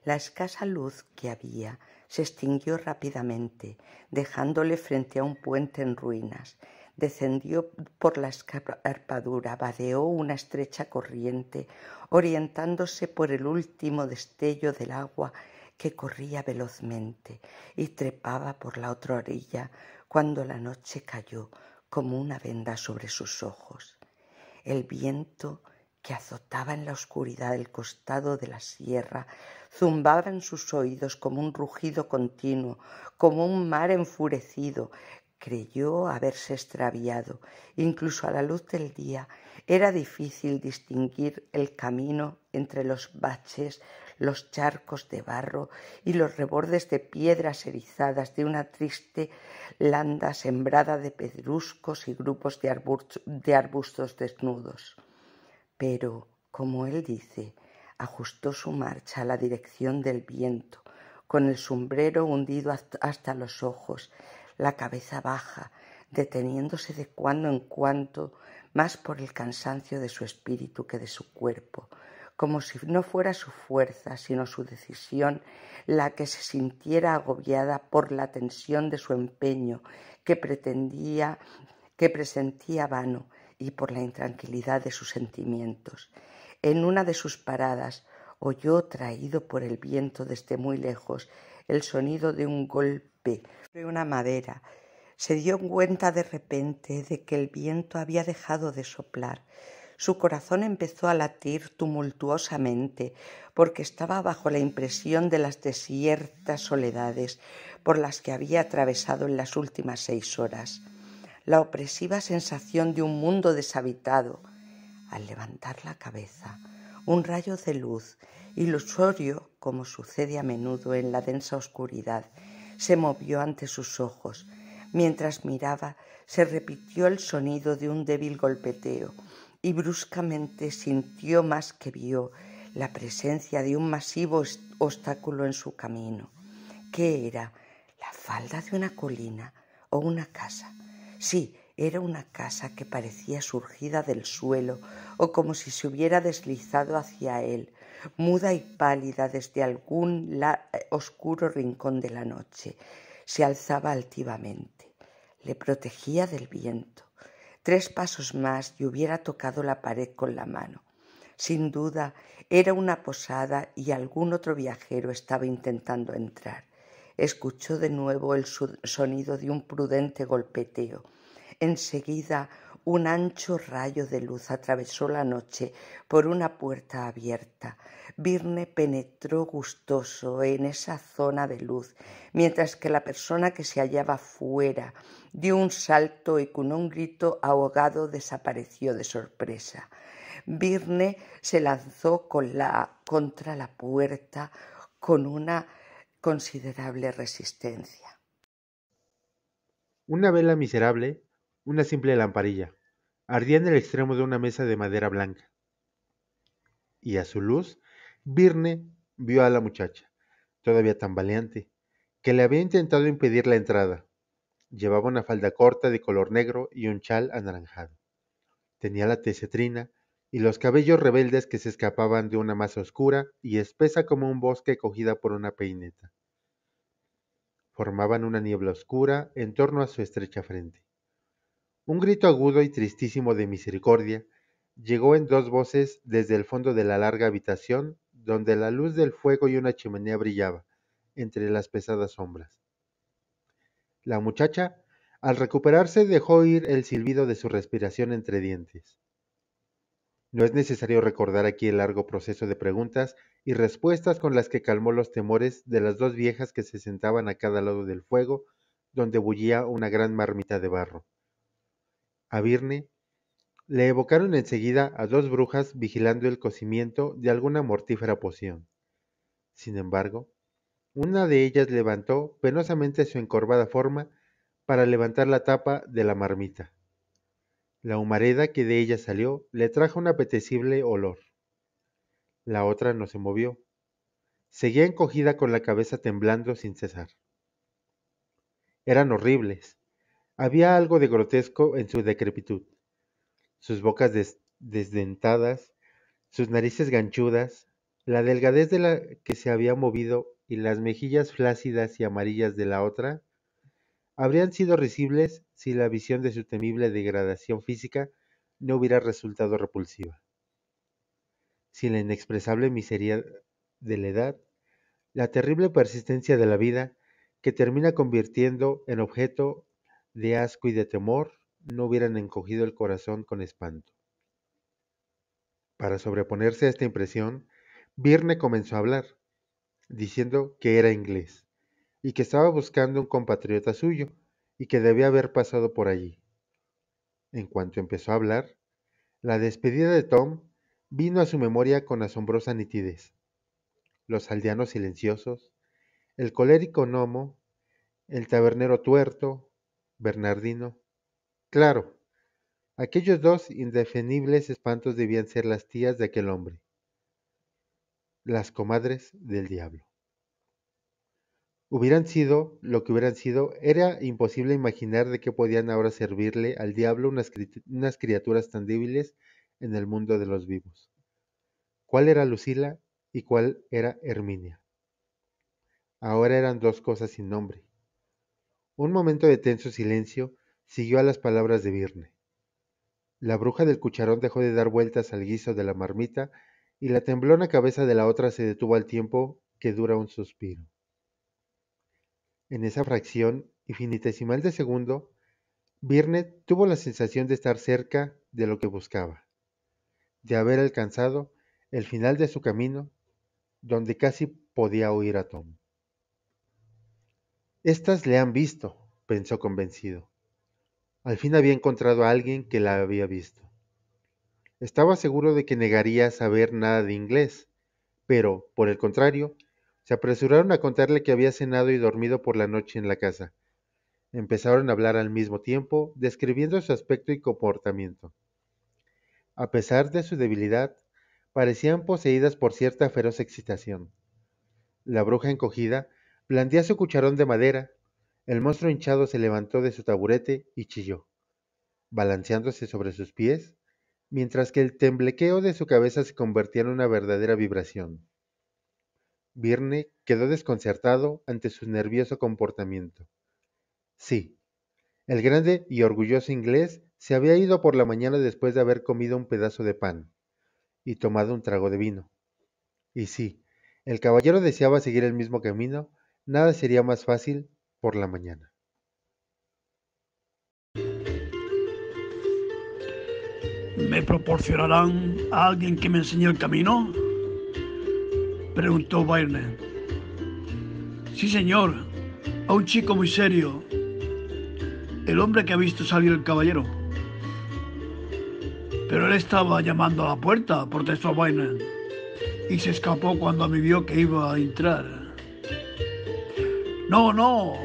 I: La escasa luz que había se extinguió rápidamente, dejándole frente a un puente en ruinas. Descendió por la escarpadura, vadeó una estrecha corriente, orientándose por el último destello del agua que corría velozmente, y trepaba por la otra orilla cuando la noche cayó como una venda sobre sus ojos. El viento que azotaba en la oscuridad del costado de la sierra zumbaba en sus oídos como un rugido continuo, como un mar enfurecido. Creyó haberse extraviado. Incluso a la luz del día era difícil distinguir el camino entre los baches, los charcos de barro y los rebordes de piedras erizadas de una triste landa sembrada de pedruscos y grupos de arbustos desnudos. Pero, como él dice, ajustó su marcha a la dirección del viento, con el sombrero hundido hasta los ojos, la cabeza baja, deteniéndose de cuando en cuando, más por el cansancio de su espíritu que de su cuerpo, como si no fuera su fuerza, sino su decisión, la que se sintiera agobiada por la tensión de su empeño, que presentía vano, y por la intranquilidad de sus sentimientos. En una de sus paradas oyó, traído por el viento desde muy lejos, el sonido de un golpe sobre una madera. Se dio cuenta de repente de que el viento había dejado de soplar. Su corazón empezó a latir tumultuosamente, porque estaba bajo la impresión de las desiertas soledades por las que había atravesado en las últimas 6 horas. La opresiva sensación de un mundo deshabitado. Al levantar la cabeza, un rayo de luz, ilusorio, como sucede a menudo en la densa oscuridad, se movió ante sus ojos. Mientras miraba, se repitió el sonido de un débil golpeteo, y bruscamente sintió más que vio la presencia de un masivo obstáculo en su camino. ¿Qué era? ¿La falda de una colina o una casa? Sí, era una casa que parecía surgida del suelo o como si se hubiera deslizado hacia él, muda y pálida desde algún oscuro rincón de la noche. Se alzaba altivamente. Le protegía del viento. 3 pasos más y hubiera tocado la pared con la mano. Sin duda, era una posada y algún otro viajero estaba intentando entrar. Escuchó de nuevo el sonido de un prudente golpeteo. Enseguida, un ancho rayo de luz atravesó la noche por una puerta abierta. Virne penetró gustoso en esa zona de luz, mientras que la persona que se hallaba fuera dio un salto y con un grito ahogado desapareció de sorpresa. Virne se lanzó contra la puerta con una considerable resistencia.
J: Una vela miserable, una simple lamparilla, ardía en el extremo de una mesa de madera blanca. Y a su luz, Virne vio a la muchacha, todavía tambaleante, que le había intentado impedir la entrada. Llevaba una falda corta de color negro y un chal anaranjado. Tenía la tez cetrina y los cabellos rebeldes que se escapaban de una masa oscura y espesa como un bosque cogida por una peineta. Formaban una niebla oscura en torno a su estrecha frente. Un grito agudo y tristísimo de misericordia llegó en 2 voces desde el fondo de la larga habitación, donde la luz del fuego y una chimenea brillaba entre las pesadas sombras. La muchacha, al recuperarse, dejó oír el silbido de su respiración entre dientes. No es necesario recordar aquí el largo proceso de preguntas y respuestas con las que calmó los temores de las 2 viejas que se sentaban a cada lado del fuego, donde bullía una gran marmita de barro. A Virne le evocaron enseguida a 2 brujas vigilando el cocimiento de alguna mortífera poción. Sin embargo, una de ellas levantó penosamente su encorvada forma para levantar la tapa de la marmita. La humareda que de ella salió le trajo un apetecible olor. La otra no se movió. Seguía encogida con la cabeza temblando sin cesar. Eran horribles. Había algo de grotesco en su decrepitud. Sus bocas desdentadas, sus narices ganchudas, la delgadez de la que se había movido y las mejillas flácidas y amarillas de la otra, habrían sido risibles si la visión de su temible degradación física no hubiera resultado repulsiva. Si la inexpresable miseria de la edad, la terrible persistencia de la vida, que termina convirtiendo en objeto de asco y de temor, no hubieran encogido el corazón con espanto. Para sobreponerse a esta impresión, Virne comenzó a hablar, diciendo que era inglés, y que estaba buscando un compatriota suyo, y que debía haber pasado por allí. En cuanto empezó a hablar, la despedida de Tom vino a su memoria con asombrosa nitidez. Los aldeanos silenciosos, el colérico gnomo, el tabernero tuerto, Bernardino. Claro, aquellos dos indefinibles espantos debían ser las tías de aquel hombre, las comadres del diablo. Hubieran sido lo que hubieran sido, era imposible imaginar de qué podían ahora servirle al diablo unas criaturas tan débiles en el mundo de los vivos. ¿Cuál era Lucila y cuál era Herminia? Ahora eran dos cosas sin nombre. Un momento de tenso silencio siguió a las palabras de Virne. La bruja del cucharón dejó de dar vueltas al guiso de la marmita y la temblona cabeza de la otra se detuvo al tiempo que dura un suspiro. En esa fracción infinitesimal de segundo, Virne tuvo la sensación de estar cerca de lo que buscaba, de haber alcanzado el final de su camino, donde casi podía oír a Tom. Estas le han visto, pensó convencido. Al fin había encontrado a alguien que la había visto. Estaba seguro de que negaría saber nada de inglés, pero, por el contrario, se apresuraron a contarle que había cenado y dormido por la noche en la casa. Empezaron a hablar al mismo tiempo, describiendo su aspecto y comportamiento. A pesar de su debilidad, parecían poseídas por cierta feroz excitación. La bruja encogida blandía su cucharón de madera, el monstruo hinchado se levantó de su taburete y chilló, balanceándose sobre sus pies, mientras que el temblequeo de su cabeza se convertía en una verdadera vibración. Virne quedó desconcertado ante su nervioso comportamiento. Sí, el grande y orgulloso inglés se había ido por la mañana después de haber comido un pedazo de pan y tomado un trago de vino. Y sí, el caballero deseaba seguir el mismo camino, nada sería más fácil por la mañana.
K: ¿Me proporcionarán a alguien que me enseñe el camino?, preguntó Virne. Sí, señor, a un chico muy serio, el hombre que ha visto salir el caballero. Pero él estaba llamando a la puerta, protestó Virne, y se escapó cuando me vio que iba a entrar. No, no,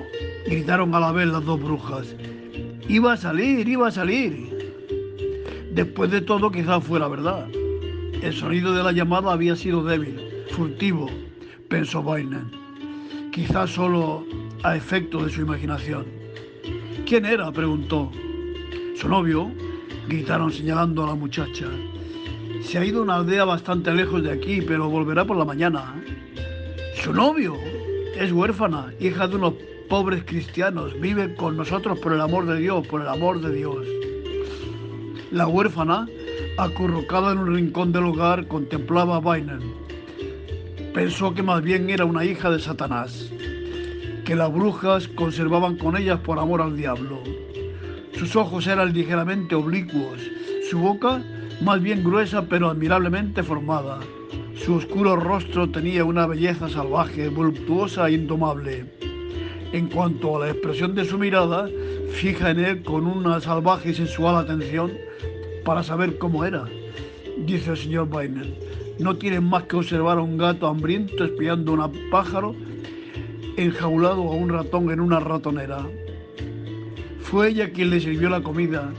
K: gritaron a la vez las dos brujas. Iba a salir. Después de todo, quizás fuera verdad. El sonido de la llamada había sido débil, furtivo, pensó Virne. Quizás solo a efecto de su imaginación. ¿Quién era?, preguntó. Su novio, gritaron señalando a la muchacha. Se ha ido a una aldea bastante lejos de aquí, pero volverá por la mañana. ¿Su novio? Es huérfana, hija de unos pobres cristianos. Vive con nosotros por el amor de Dios, por el amor de Dios. La huérfana, acurrucada en un rincón del hogar, contemplaba a Virne. Pensó que más bien era una hija de Satanás, que las brujas conservaban con ellas por amor al diablo. Sus ojos eran ligeramente oblicuos, su boca más bien gruesa pero admirablemente formada. Su oscuro rostro tenía una belleza salvaje, voluptuosa e indomable. En cuanto a la expresión de su mirada, fija en él con una salvaje y sensual atención para saber cómo era, dice el señor Virne. No tienen más que observar a un gato hambriento espiando a un pájaro enjaulado a un ratón en una ratonera. Fue ella quien le sirvió la comida,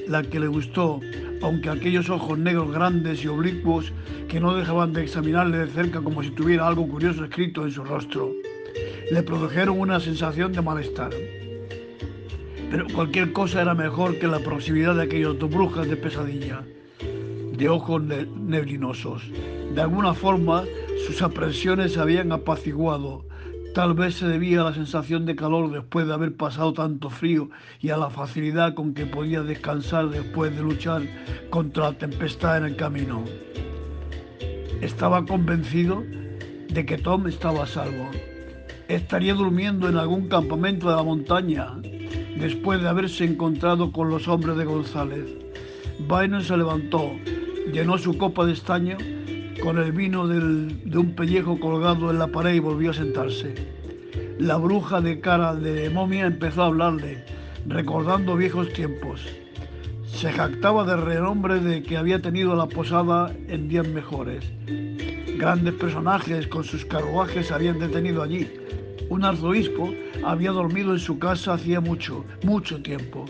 K: la que le gustó, aunque aquellos ojos negros grandes y oblicuos que no dejaban de examinarle de cerca como si tuviera algo curioso escrito en su rostro. le produjeron una sensación de malestar. Pero cualquier cosa era mejor que la proximidad de aquellas dos brujas de pesadilla, de ojos neblinosos. De alguna forma, sus aprensiones se habían apaciguado. Tal vez se debía a la sensación de calor después de haber pasado tanto frío y a la facilidad con que podía descansar después de luchar contra la tempestad en el camino. Estaba convencido de que Tom estaba a salvo. Estaría durmiendo en algún campamento de la montaña después de haberse encontrado con los hombres de González. Vernon se levantó, llenó su copa de estaño con el vino de un pellejo colgado en la pared y volvió a sentarse. La bruja de cara de momia empezó a hablarle, recordando viejos tiempos. Se jactaba del renombre de que había tenido la posada en días mejores. Grandes personajes con sus carruajes se habían detenido allí. Un arzobispo había dormido en su casa hacía mucho tiempo.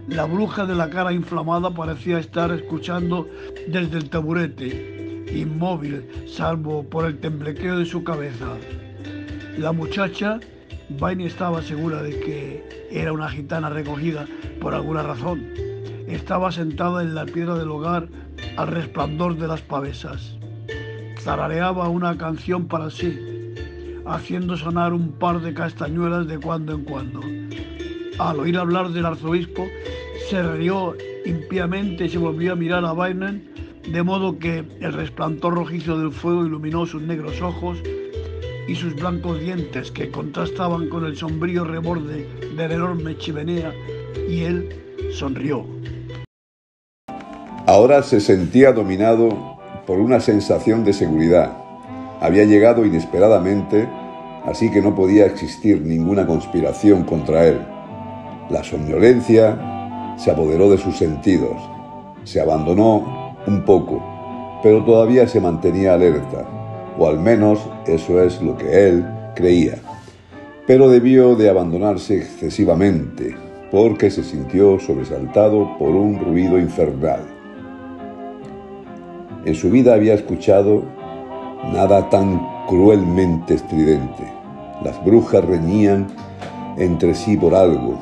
K: La bruja de la cara inflamada parecía estar escuchando desde el taburete, inmóvil, salvo por el temblequeo de su cabeza. La muchacha, Vaini estaba segura de que era una gitana recogida por alguna razón. Estaba sentada en la piedra del hogar al resplandor de las pavesas. Tarareaba una canción para sí, haciendo sonar un par de castañuelas de cuando en cuando. Al oír hablar del arzobispo, se rió impíamente y se volvió a mirar a Vernon, de modo que el resplandor rojizo del fuego iluminó sus negros ojos y sus blancos dientes, que contrastaban con el sombrío reborde de la enorme chimenea, y él sonrió.
L: Ahora se sentía dominado por una sensación de seguridad. Había llegado inesperadamente, así que no podía existir ninguna conspiración contra él. La somnolencia se apoderó de sus sentidos. Se abandonó un poco, pero todavía se mantenía alerta, o al menos eso es lo que él creía. Pero debió de abandonarse excesivamente, porque se sintió sobresaltado por un ruido infernal. En su vida había escuchado nada tan cruelmente estridente. Las brujas reñían entre sí por algo.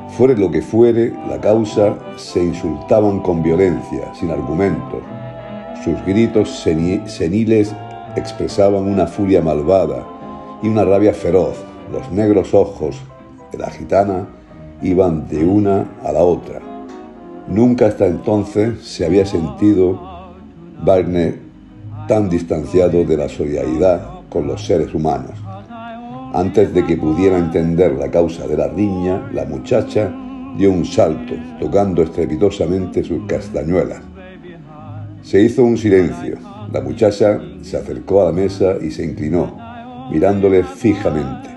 L: Fuere lo que fuere la causa, se insultaban con violencia, sin argumentos. Sus gritos seniles expresaban una furia malvada y una rabia feroz. Los negros ojos de la gitana iban de una a la otra. Nunca hasta entonces se había sentido Vernon tan distanciado de la solidaridad con los seres humanos. Antes de que pudiera entender la causa de la riña, la muchacha dio un salto, tocando estrepitosamente sus castañuelas. Se hizo un silencio. La muchacha se acercó a la mesa y se inclinó, mirándole fijamente.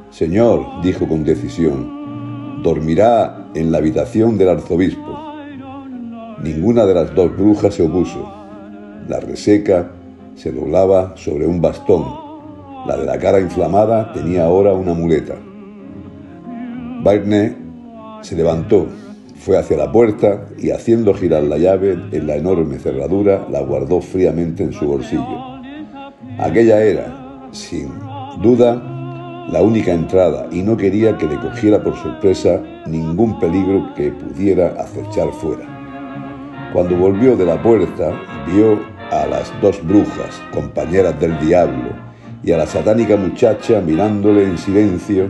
L: «Señor», dijo con decisión, «dormirá en la habitación del arzobispo». Ninguna de las dos brujas se opuso. La reseca se doblaba sobre un bastón. La de la cara inflamada tenía ahora una muleta. Vernon se levantó, fue hacia la puerta y, haciendo girar la llave en la enorme cerradura, la guardó fríamente en su bolsillo. Aquella era, sin duda, la única entrada, y no quería que le cogiera por sorpresa ningún peligro que pudiera acechar fuera. Cuando volvió de la puerta, vio a las dos brujas, compañeras del diablo, y a la satánica muchacha mirándole en silencio.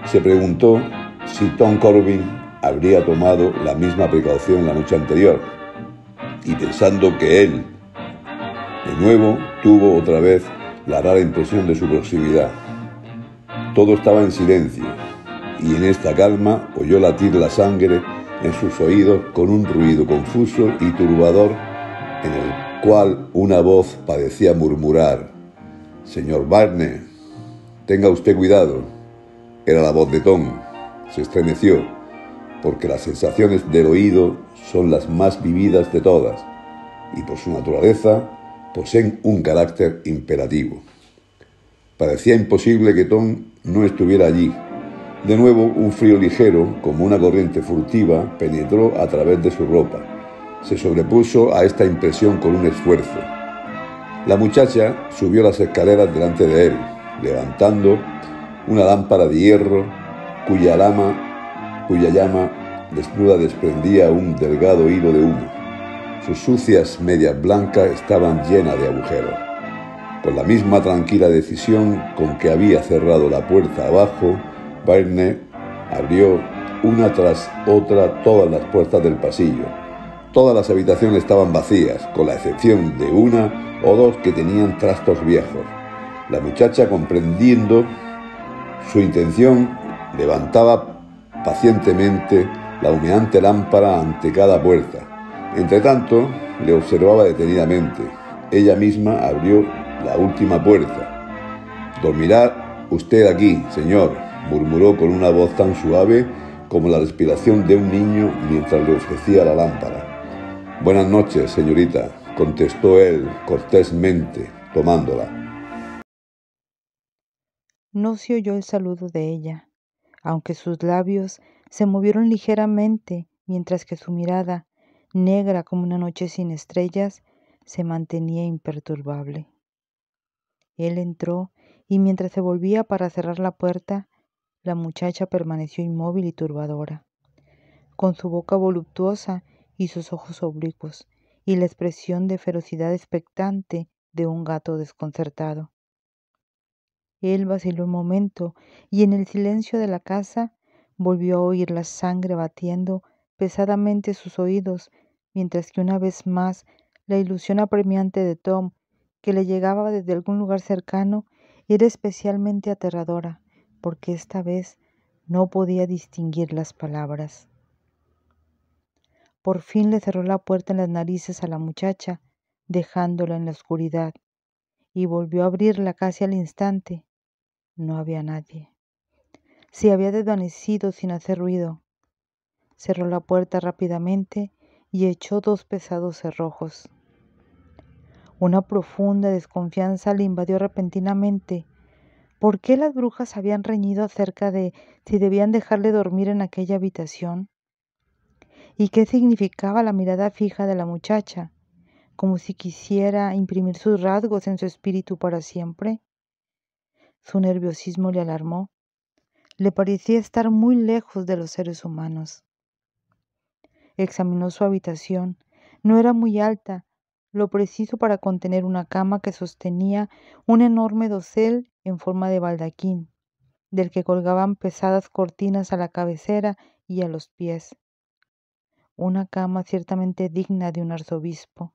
L: Se preguntó si Tom Corbin habría tomado la misma precaución la noche anterior, y pensando que él, de nuevo, tuvo otra vez la rara impresión de su proximidad. Todo estaba en silencio, y en esta calma oyó latir la sangre en sus oídos con un ruido confuso y turbador, en el cual una voz parecía murmurar: «Señor Vernon, tenga usted cuidado». Era la voz de Tom. Se estremeció, porque las sensaciones del oído son las más vividas de todas, y por su naturaleza poseen un carácter imperativo. Parecía imposible que Tom no estuviera allí. De nuevo, un frío ligero, como una corriente furtiva, penetró a través de su ropa. Se sobrepuso a esta impresión con un esfuerzo. La muchacha subió las escaleras delante de él. levantando una lámpara de hierro cuya llama desnuda desprendía un delgado hilo de humo. Sus sucias medias blancas estaban llenas de agujeros. Con la misma tranquila decisión con que había cerrado la puerta abajo, Wagner abrió una tras otra todas las puertas del pasillo. Todas las habitaciones estaban vacías, con la excepción de una o dos que tenían trastos viejos. La muchacha, comprendiendo su intención, levantaba pacientemente la humeante lámpara ante cada puerta. Entretanto, le observaba detenidamente. Ella misma abrió la última puerta. «Dormirá usted aquí, señor», murmuró con una voz tan suave como la respiración de un niño mientras le ofrecía la lámpara. «Buenas noches, señorita», contestó él cortésmente, tomándola.
M: No se oyó el saludo de ella, aunque sus labios se movieron ligeramente, mientras que su mirada, negra como una noche sin estrellas, se mantenía imperturbable. Él entró y mientras se volvía para cerrar la puerta, la muchacha permaneció inmóvil y turbadora, con su boca voluptuosa y sus ojos oblicuos, y la expresión de ferocidad expectante de un gato desconcertado. Él vaciló un momento y en el silencio de la casa volvió a oír la sangre batiendo pesadamente sus oídos, mientras que una vez más la ilusión apremiante de Tom, que le llegaba desde algún lugar cercano, era especialmente aterradora, porque esta vez no podía distinguir las palabras. Por fin le cerró la puerta en las narices a la muchacha, dejándola en la oscuridad, y volvió a abrirla casi al instante. No había nadie. Se había desvanecido sin hacer ruido. Cerró la puerta rápidamente y echó 2 pesados cerrojos. Una profunda desconfianza le invadió repentinamente. ¿Por qué las brujas habían reñido acerca de si debían dejarle dormir en aquella habitación? ¿Y qué significaba la mirada fija de la muchacha, como si quisiera imprimir sus rasgos en su espíritu para siempre? Su nerviosismo le alarmó. Le parecía estar muy lejos de los seres humanos. Examinó su habitación. No era muy alta, lo preciso para contener una cama que sostenía un enorme dosel en forma de baldaquín, del que colgaban pesadas cortinas a la cabecera y a los pies. Una cama ciertamente digna de un arzobispo.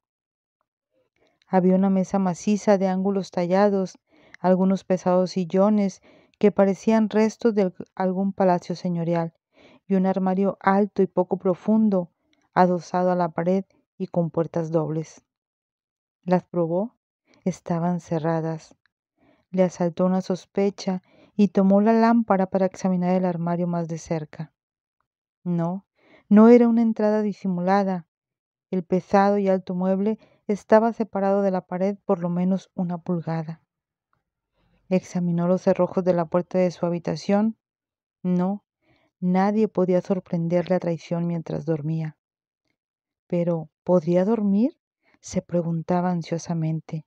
M: Había una mesa maciza de ángulos tallados, algunos pesados sillones que parecían restos de algún palacio señorial, y un armario alto y poco profundo, adosado a la pared y con puertas dobles. Las probó, estaban cerradas. Le asaltó una sospecha y tomó la lámpara para examinar el armario más de cerca. No era una entrada disimulada. El pesado y alto mueble estaba separado de la pared por lo menos 1 pulgada. Examinó los cerrojos de la puerta de su habitación. No, nadie podía sorprenderle a traición mientras dormía. Pero, ¿podría dormir?, se preguntaba ansiosamente.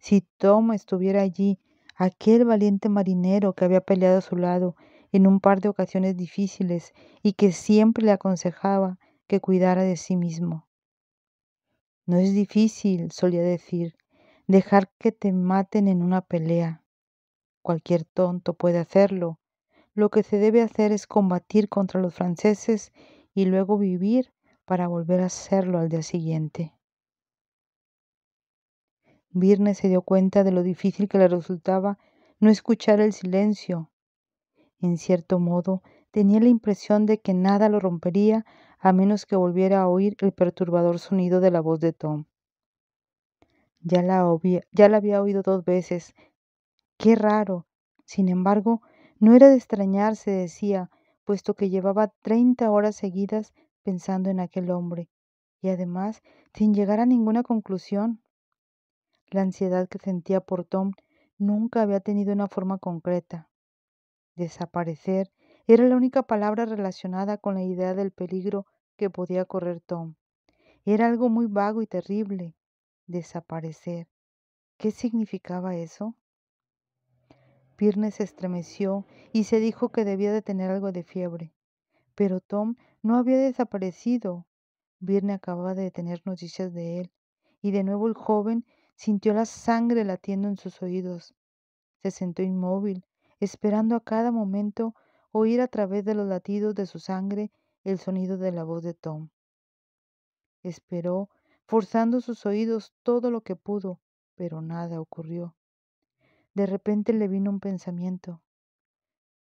M: Si Tom estuviera allí, aquel valiente marinero que había peleado a su lado en un par de ocasiones difíciles y que siempre le aconsejaba que cuidara de sí mismo. No es difícil, solía decir, dejar que te maten en una pelea. Cualquier tonto puede hacerlo. Lo que se debe hacer es combatir contra los franceses y luego vivir para volver a hacerlo al día siguiente. Virne se dio cuenta de lo difícil que le resultaba no escuchar el silencio. En cierto modo, tenía la impresión de que nada lo rompería a menos que volviera a oír el perturbador sonido de la voz de Tom. Ya la había oído 2 veces. ¡Qué raro! Sin embargo, no era de extrañarse, decía, puesto que llevaba 30 horas seguidas pensando en aquel hombre, y además sin llegar a ninguna conclusión. La ansiedad que sentía por Tom nunca había tenido una forma concreta. Desaparecer era la única palabra relacionada con la idea del peligro que podía correr Tom. Era algo muy vago y terrible. Desaparecer. ¿Qué significaba eso? Byrne se estremeció y se dijo que debía de tener algo de fiebre. Pero Tom no había desaparecido. Byrne acababa de tener noticias de él, y de nuevo el joven sintió la sangre latiendo en sus oídos. Se sentó inmóvil, esperando a cada momento oír a través de los latidos de su sangre el sonido de la voz de Tom. Esperó, forzando sus oídos todo lo que pudo, pero nada ocurrió. De repente le vino un pensamiento.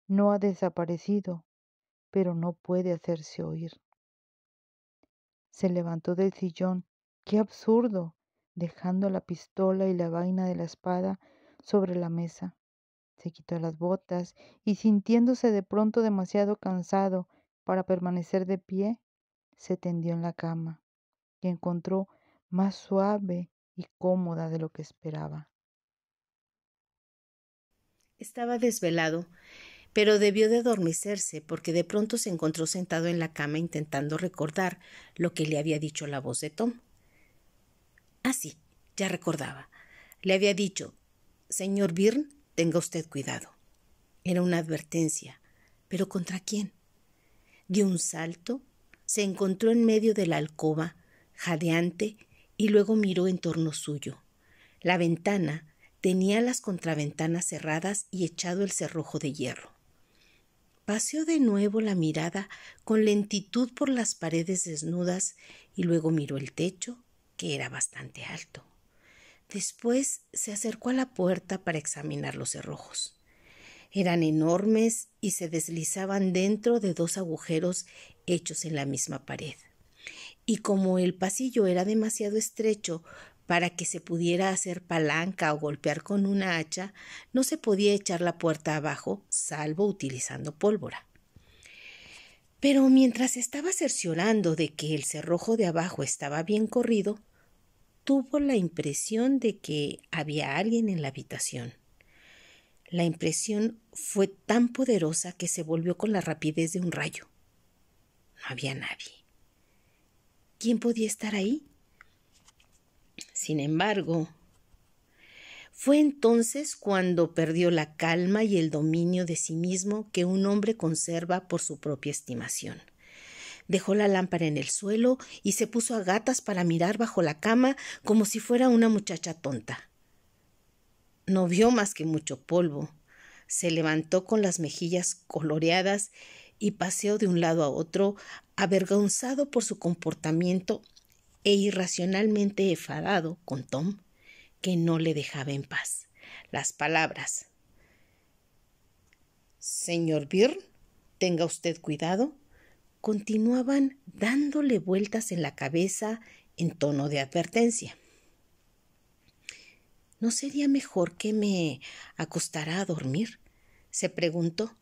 M: No ha desaparecido, pero no puede hacerse oír. Se levantó del sillón. ¡Qué absurdo! Dejando la pistola y la vaina de la espada sobre la mesa. Se quitó las botas y, sintiéndose de pronto demasiado cansado para permanecer de pie, se tendió en la cama, que encontró más suave y cómoda de lo que esperaba.
N: Estaba desvelado, pero debió de adormecerse porque de pronto se encontró sentado en la cama intentando recordar lo que le había dicho la voz de Tom. Ah, sí, ya recordaba. Le había dicho: «Señor Byrne, tenga usted cuidado». Era una advertencia, pero ¿contra quién? Dio un salto, se encontró en medio de la alcoba, jadeante, y luego miró en torno suyo. La ventana tenía las contraventanas cerradas y echado el cerrojo de hierro. Paseó de nuevo la mirada con lentitud por las paredes desnudas y luego miró el techo, que era bastante alto. Después se acercó a la puerta para examinar los cerrojos. Eran enormes y se deslizaban dentro de 2 agujeros hechos en la misma pared. Y como el pasillo era demasiado estrecho para que se pudiera hacer palanca o golpear con una hacha, no se podía echar la puerta abajo, salvo utilizando pólvora. Pero mientras estaba cerciorando de que el cerrojo de abajo estaba bien corrido, tuvo la impresión de que había alguien en la habitación. La impresión fue tan poderosa que se volvió con la rapidez de un rayo. No había nadie. ¿Quién podía estar ahí? Sin embargo, fue entonces cuando perdió la calma y el dominio de sí mismo que un hombre conserva por su propia estimación. Dejó la lámpara en el suelo y se puso a gatas para mirar bajo la cama como si fuera una muchacha tonta. No vio más que mucho polvo. Se levantó con las mejillas coloreadas y paseó de un lado a otro, avergonzado por su comportamiento e irracionalmente enfadado con Tom, que no le dejaba en paz. Las palabras «Señor Byrne, tenga usted cuidado», continuaban dándole vueltas en la cabeza en tono de advertencia. ¿No sería mejor que me acostara a dormir?, se preguntó,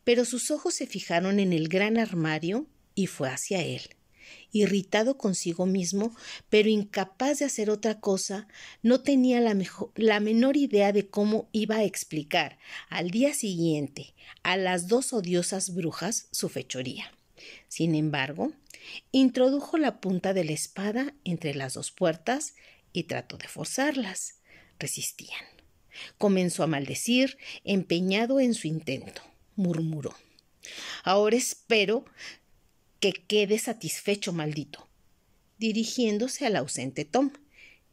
N: pero sus ojos se fijaron en el gran armario y fue hacia él. Irritado consigo mismo, pero incapaz de hacer otra cosa, no tenía la menor idea de cómo iba a explicar al día siguiente a las 2 odiosas brujas su fechoría. Sin embargo, introdujo la punta de la espada entre las 2 puertas y trató de forzarlas. Resistían. Comenzó a maldecir, empeñado en su intento. Murmuró: «Ahora espero que quede satisfecho, maldito», dirigiéndose al ausente Tom.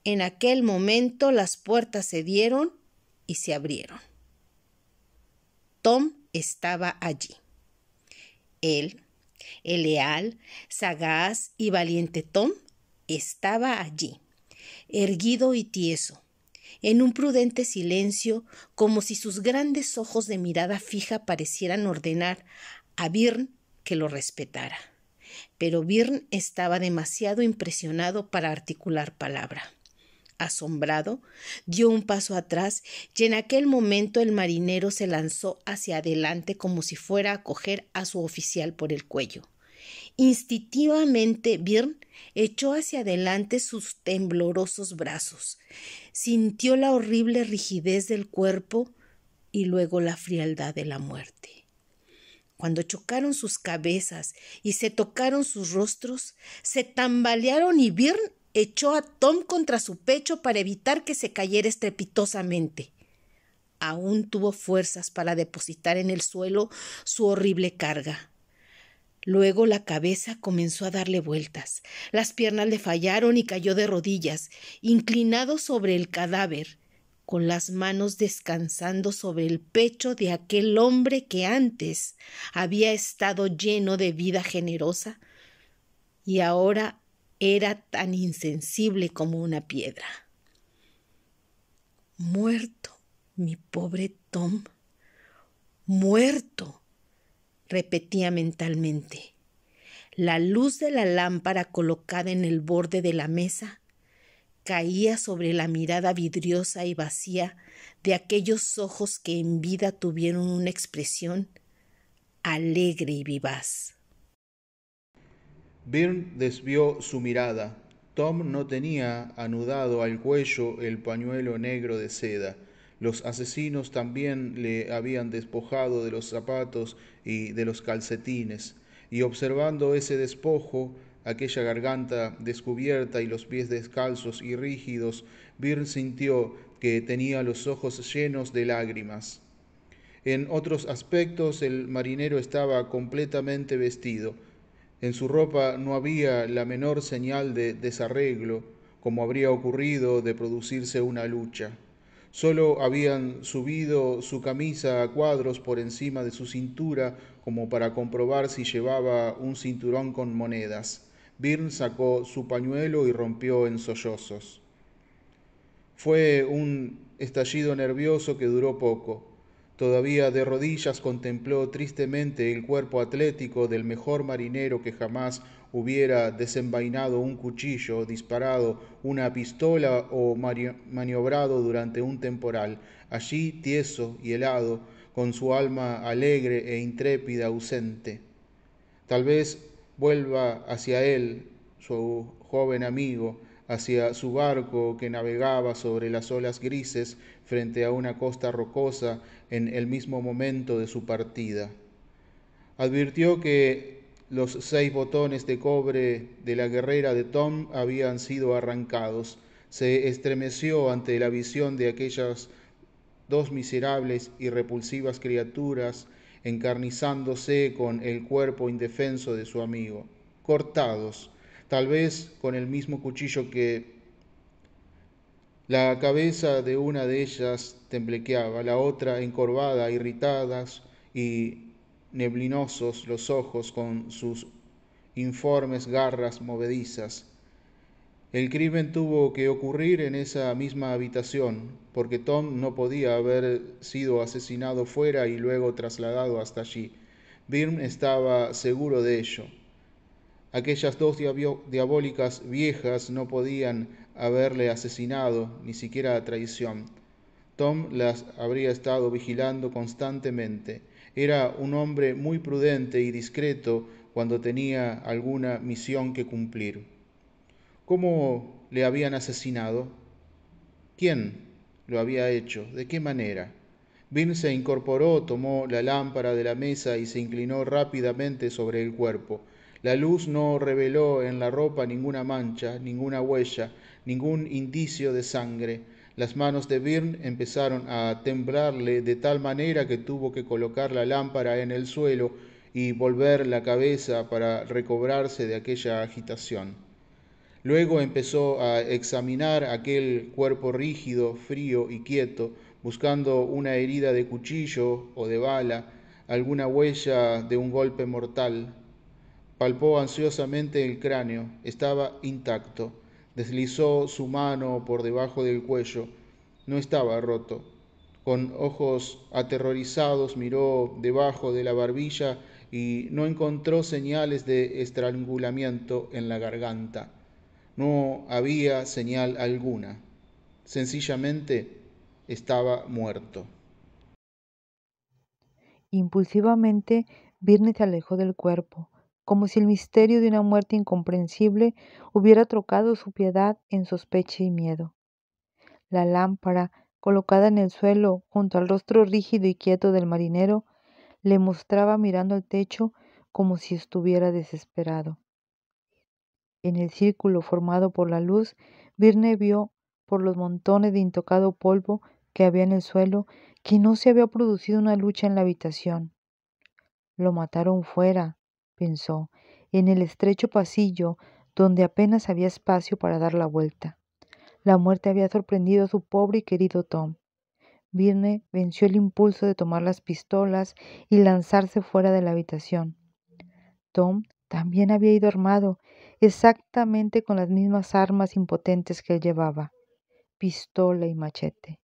N: En aquel momento las puertas se dieron y se abrieron. Tom estaba allí. Él, el leal, sagaz y valiente Tom, estaba allí, erguido y tieso, en un prudente silencio, como si sus grandes ojos de mirada fija parecieran ordenar a Byrne que lo respetara. Pero Byrne estaba demasiado impresionado para articular palabra. Asombrado, dio un paso atrás y en aquel momento el marinero se lanzó hacia adelante como si fuera a coger a su oficial por el cuello. Instintivamente Byrne echó hacia adelante sus temblorosos brazos, sintió la horrible rigidez del cuerpo y luego la frialdad de la muerte. Cuando chocaron sus cabezas y se tocaron sus rostros, se tambalearon y Byrne echó a Tom contra su pecho para evitar que se cayera estrepitosamente. aún tuvo fuerzas para depositar en el suelo su horrible carga. Luego la cabeza comenzó a darle vueltas, las piernas le fallaron y cayó de rodillas, inclinado sobre el cadáver, con las manos descansando sobre el pecho de aquel hombre que antes había estado lleno de vida generosa y ahora era tan insensible como una piedra. Muerto, mi pobre Tom, muerto, repetía mentalmente. La luz de la lámpara colocada en el borde de la mesa caía sobre la mirada vidriosa y vacía de aquellos ojos que en vida tuvieron una expresión alegre y vivaz.
F: Byrne desvió su mirada. Tom no tenía anudado al cuello el pañuelo negro de seda. Los asesinos también le habían despojado de los zapatos y de los calcetines, y observando ese despojo, aquella garganta descubierta y los pies descalzos y rígidos, Byrne sintió que tenía los ojos llenos de lágrimas. En otros aspectos el marinero estaba completamente vestido. En su ropa no había la menor señal de desarreglo, como habría ocurrido de producirse una lucha. Solo habían subido su camisa a cuadros por encima de su cintura como para comprobar si llevaba un cinturón con monedas. Byrne sacó su pañuelo y rompió en sollozos. Fue un estallido nervioso que duró poco. Todavía de rodillas contempló tristemente el cuerpo atlético del mejor marinero que jamás hubiera desenvainado un cuchillo, disparado una pistola o maniobrado durante un temporal, allí tieso y helado, con su alma alegre e intrépida ausente. Tal vez vuelva hacia él, su joven amigo, hacia su barco que navegaba sobre las olas grises frente a una costa rocosa en el mismo momento de su partida. Advirtió que los 6 botones de cobre de la guerrera de Tom habían sido arrancados. Se estremeció ante la visión de aquellas 2 miserables y repulsivas criaturas encarnizándose con el cuerpo indefenso de su amigo, cortados, tal vez con el mismo cuchillo que la cabeza de una de ellas temblequeaba, la otra encorvada, irritadas y neblinosos los ojos con sus informes garras movedizas. El crimen tuvo que ocurrir en esa misma habitación, porque Tom no podía haber sido asesinado fuera y luego trasladado hasta allí. Byrne estaba seguro de ello. Aquellas 2 diabólicas viejas no podían haberle asesinado, ni siquiera a traición. Tom las habría estado vigilando constantemente. Era un hombre muy prudente y discreto cuando tenía alguna misión que cumplir. ¿Cómo le habían asesinado? ¿Quién lo había hecho? ¿De qué manera? Byrne se incorporó, tomó la lámpara de la mesa y se inclinó rápidamente sobre el cuerpo. La luz no reveló en la ropa ninguna mancha, ninguna huella, ningún indicio de sangre. Las manos de Byrne empezaron a temblarle de tal manera que tuvo que colocar la lámpara en el suelo y volver la cabeza para recobrarse de aquella agitación. Luego empezó a examinar aquel cuerpo rígido, frío y quieto, buscando una herida de cuchillo o de bala, alguna huella de un golpe mortal. Palpó ansiosamente el cráneo, estaba intacto. Deslizó su mano por debajo del cuello, no estaba roto. Con ojos aterrorizados miró debajo de la barbilla y no encontró señales de estrangulamiento en la garganta. No había señal alguna. Sencillamente estaba muerto.
M: Impulsivamente, Byrne se alejó del cuerpo, como si el misterio de una muerte incomprensible hubiera trocado su piedad en sospecha y miedo. La lámpara, colocada en el suelo junto al rostro rígido y quieto del marinero, le mostraba mirando al techo como si estuviera desesperado. En el círculo formado por la luz, Byrne vio por los montones de intocado polvo que había en el suelo que no se había producido una lucha en la habitación. Lo mataron fuera, pensó, en el estrecho pasillo donde apenas había espacio para dar la vuelta. La muerte había sorprendido a su pobre y querido Tom. Virne venció el impulso de tomar las pistolas y lanzarse fuera de la habitación. Tom también había ido armado, exactamente con las mismas armas impotentes que él llevaba, pistola y machete.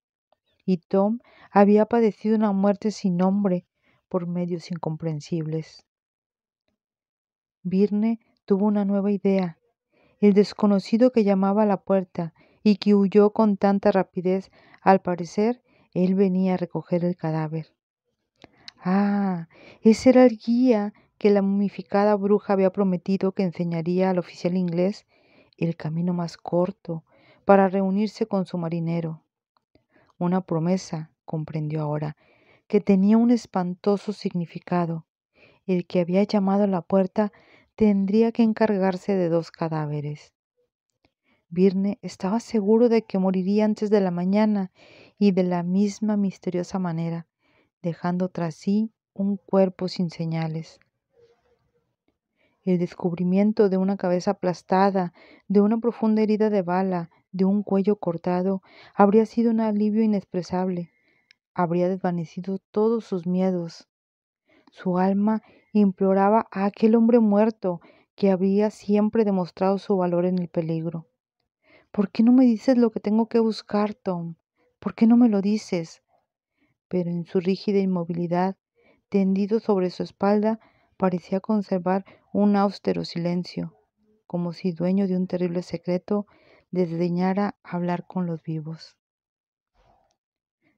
M: Y Tom había padecido una muerte sin nombre por medios incomprensibles. Virne tuvo una nueva idea. El desconocido que llamaba a la puerta y que huyó con tanta rapidez, al parecer, él venía a recoger el cadáver. Ah, ese era el guía que la momificada bruja había prometido que enseñaría al oficial inglés el camino más corto para reunirse con su marinero. Una promesa, comprendió ahora, que tenía un espantoso significado. El que había llamado a la puerta tendría que encargarse de 2 cadáveres. Virne estaba seguro de que moriría antes de la mañana y de la misma misteriosa manera, dejando tras sí un cuerpo sin señales. El descubrimiento de una cabeza aplastada, de una profunda herida de bala, de un cuello cortado, habría sido un alivio inexpresable. Habría desvanecido todos sus miedos. Su alma imploraba a aquel hombre muerto que había siempre demostrado su valor en el peligro. ¿Por qué no me dices lo que tengo que buscar, Tom? ¿Por qué no me lo dices? Pero en su rígida inmovilidad, tendido sobre su espalda, parecía conservar un austero silencio, como si dueño de un terrible secreto desdeñara hablar con los vivos.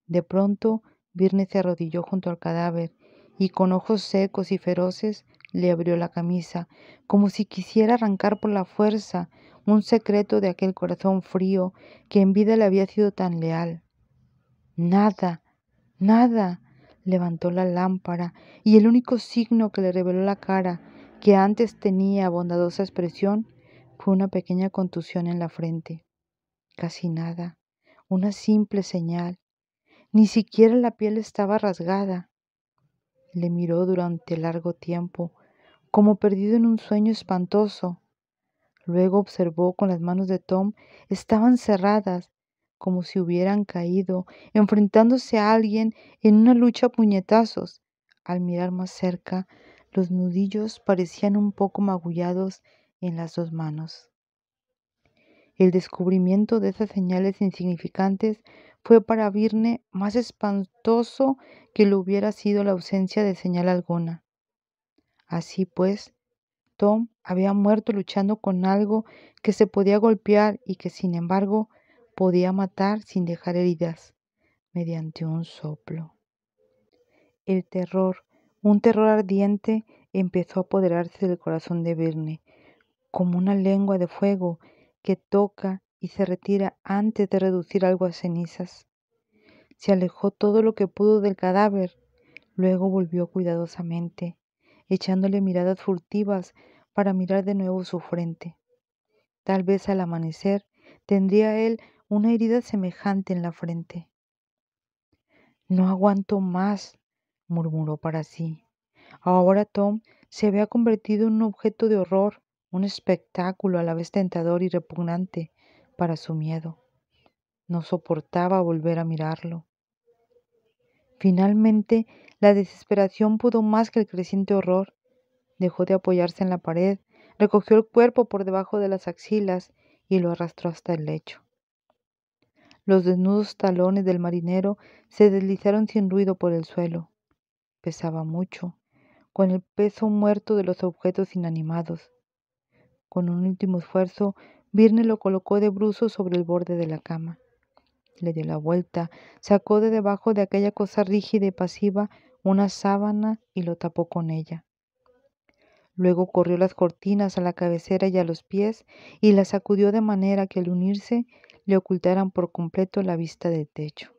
M: De pronto, Virne se arrodilló junto al cadáver y con ojos secos y feroces le abrió la camisa, como si quisiera arrancar por la fuerza un secreto de aquel corazón frío que en vida le había sido tan leal. Nada, nada. Levantó la lámpara y el único signo que le reveló la cara, que antes tenía bondadosa expresión, fue una pequeña contusión en la frente. Casi nada, una simple señal. Ni siquiera la piel estaba rasgada. Le miró durante largo tiempo, como perdido en un sueño espantoso. Luego observó que las manos de Tom estaban cerradas, como si hubieran caído, enfrentándose a alguien en una lucha a puñetazos. Al mirar más cerca, los nudillos parecían un poco magullados en las 2 manos. El descubrimiento de esas señales insignificantes fue para Virne más espantoso que lo hubiera sido la ausencia de señal alguna. Así pues, Tom había muerto luchando con algo que se podía golpear y que, sin embargo, podía matar sin dejar heridas, mediante un soplo. El terror, un terror ardiente, empezó a apoderarse del corazón de Virne, como una lengua de fuego que toca y se retira antes de reducir algo a cenizas. Se alejó todo lo que pudo del cadáver, luego volvió cuidadosamente, echándole miradas furtivas para mirar de nuevo su frente. Tal vez al amanecer tendría él una herida semejante en la frente. No aguanto más, murmuró para sí. Ahora Tom se había convertido en un objeto de horror, un espectáculo a la vez tentador y repugnante para su miedo. No soportaba volver a mirarlo. Finalmente, la desesperación pudo más que el creciente horror. Dejó de apoyarse en la pared, recogió el cuerpo por debajo de las axilas y lo arrastró hasta el lecho. Los desnudos talones del marinero se deslizaron sin ruido por el suelo. Pesaba mucho, con el peso muerto de los objetos inanimados. Con un último esfuerzo, Virne lo colocó de bruços sobre el borde de la cama. Le dio la vuelta, sacó de debajo de aquella cosa rígida y pasiva una sábana y lo tapó con ella. Luego corrió las cortinas a la cabecera y a los pies y las sacudió de manera que al unirse le ocultaran por completo la vista del techo.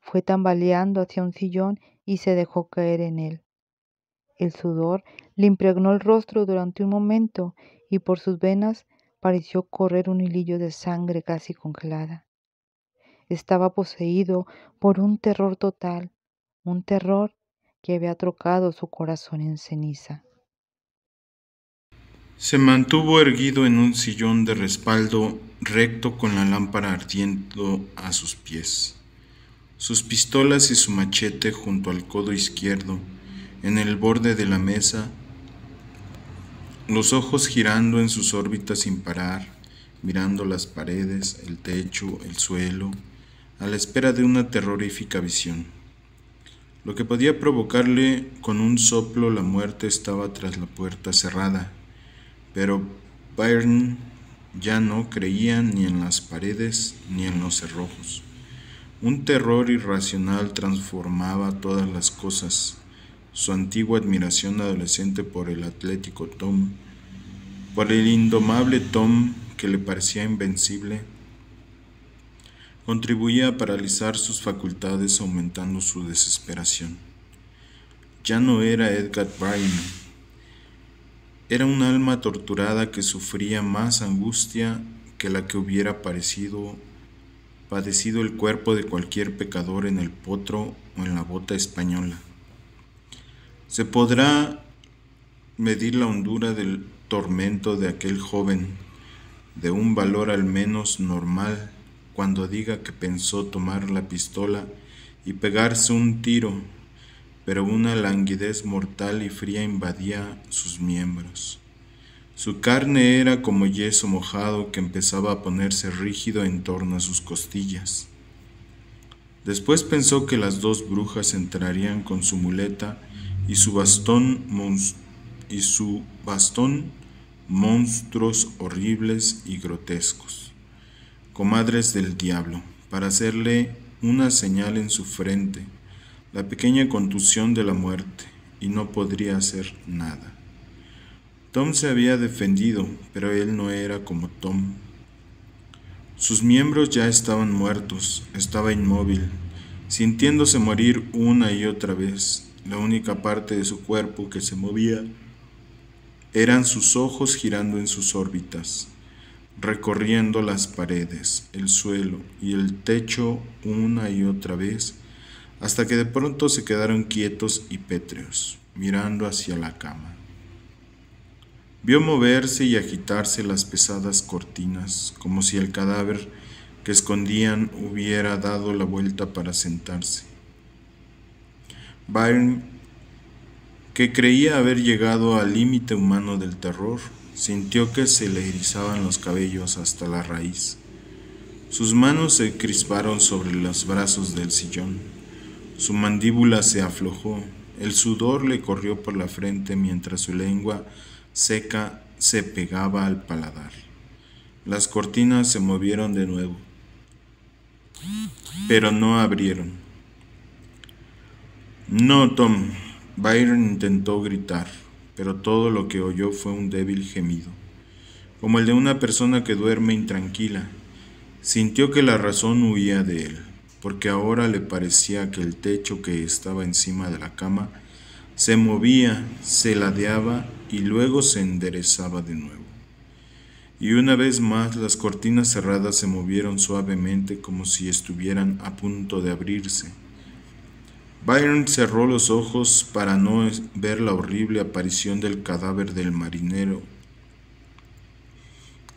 M: Fue tambaleando hacia un sillón y se dejó caer en él. El sudor le impregnó el rostro durante un momento y por sus venas pareció correr un hilillo de sangre casi congelada. estaba poseído por un terror total, un terror que había trocado su corazón en ceniza.
O: Se mantuvo erguido en un sillón de respaldo recto con la lámpara ardiendo a sus pies, sus pistolas y su machete junto al codo izquierdo, en el borde de la mesa, los ojos girando en sus órbitas sin parar, mirando las paredes, el techo, el suelo, a la espera de una terrorífica visión. Lo que podía provocarle con un soplo la muerte estaba tras la puerta cerrada, pero Byrne ya no creía ni en las paredes ni en los cerrojos. Un terror irracional transformaba todas las cosas. Su antigua admiración adolescente por el atlético Tom, por el indomable Tom que le parecía invencible, contribuía a paralizar sus facultades, aumentando su desesperación. Ya no era Edgar Byrne, era un alma torturada que sufría más angustia que la que hubiera padecido el cuerpo de cualquier pecador en el potro o en la bota española. Se podrá medir la hondura del tormento de aquel joven, de un valor al menos normal, cuando diga que pensó tomar la pistola y pegarse un tiro, pero una languidez mortal y fría invadía sus miembros. Su carne era como yeso mojado que empezaba a ponerse rígido en torno a sus costillas. Después pensó que las dos brujas entrarían con su muleta y su bastón, monstruos horribles y grotescos, comadres del diablo, para hacerle una señal en su frente, la pequeña contusión de la muerte, y no podría hacer nada. Tom se había defendido, pero él no era como Tom. Sus miembros ya estaban muertos, estaba inmóvil, sintiéndose morir una y otra vez. La única parte de su cuerpo que se movía eran sus ojos girando en sus órbitas, recorriendo las paredes, el suelo y el techo una y otra vez, hasta que de pronto se quedaron quietos y pétreos, mirando hacia la cama. Vio moverse y agitarse las pesadas cortinas, como si el cadáver que escondían hubiera dado la vuelta para sentarse. Byrne, que creía haber llegado al límite humano del terror, sintió que se le erizaban los cabellos hasta la raíz. Sus manos se crisparon sobre los brazos del sillón. Su mandíbula se aflojó. El sudor le corrió por la frente mientras su lengua seca se pegaba al paladar. Las cortinas se movieron de nuevo, pero no abrieron. No, Tom. Byrne intentó gritar, pero todo lo que oyó fue un débil gemido, como el de una persona que duerme intranquila. Sintió que la razón huía de él, porque ahora le parecía que el techo que estaba encima de la cama se movía, se ladeaba y luego se enderezaba de nuevo. Y una vez más las cortinas cerradas se movieron suavemente como si estuvieran a punto de abrirse. Byrne cerró los ojos para no ver la horrible aparición del cadáver del marinero,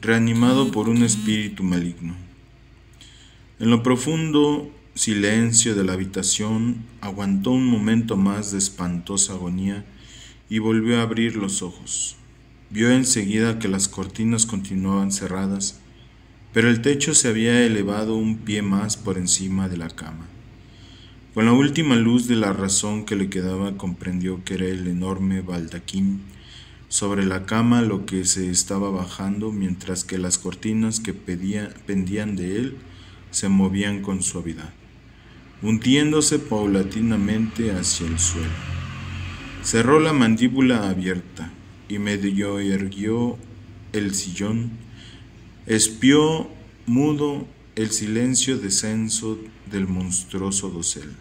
O: reanimado por un espíritu maligno. En lo profundo silencio de la habitación aguantó un momento más de espantosa agonía y volvió a abrir los ojos. Vio enseguida que las cortinas continuaban cerradas, pero el techo se había elevado un pie más por encima de la cama. Con la última luz de la razón que le quedaba, comprendió que era el enorme baldaquín sobre la cama lo que se estaba bajando, mientras que las cortinas que pendían de él se movían con suavidad, hundiéndose paulatinamente hacia el suelo. Cerró la mandíbula abierta y medio erguió el sillón. Espió mudo el silencio descenso del monstruoso dosel.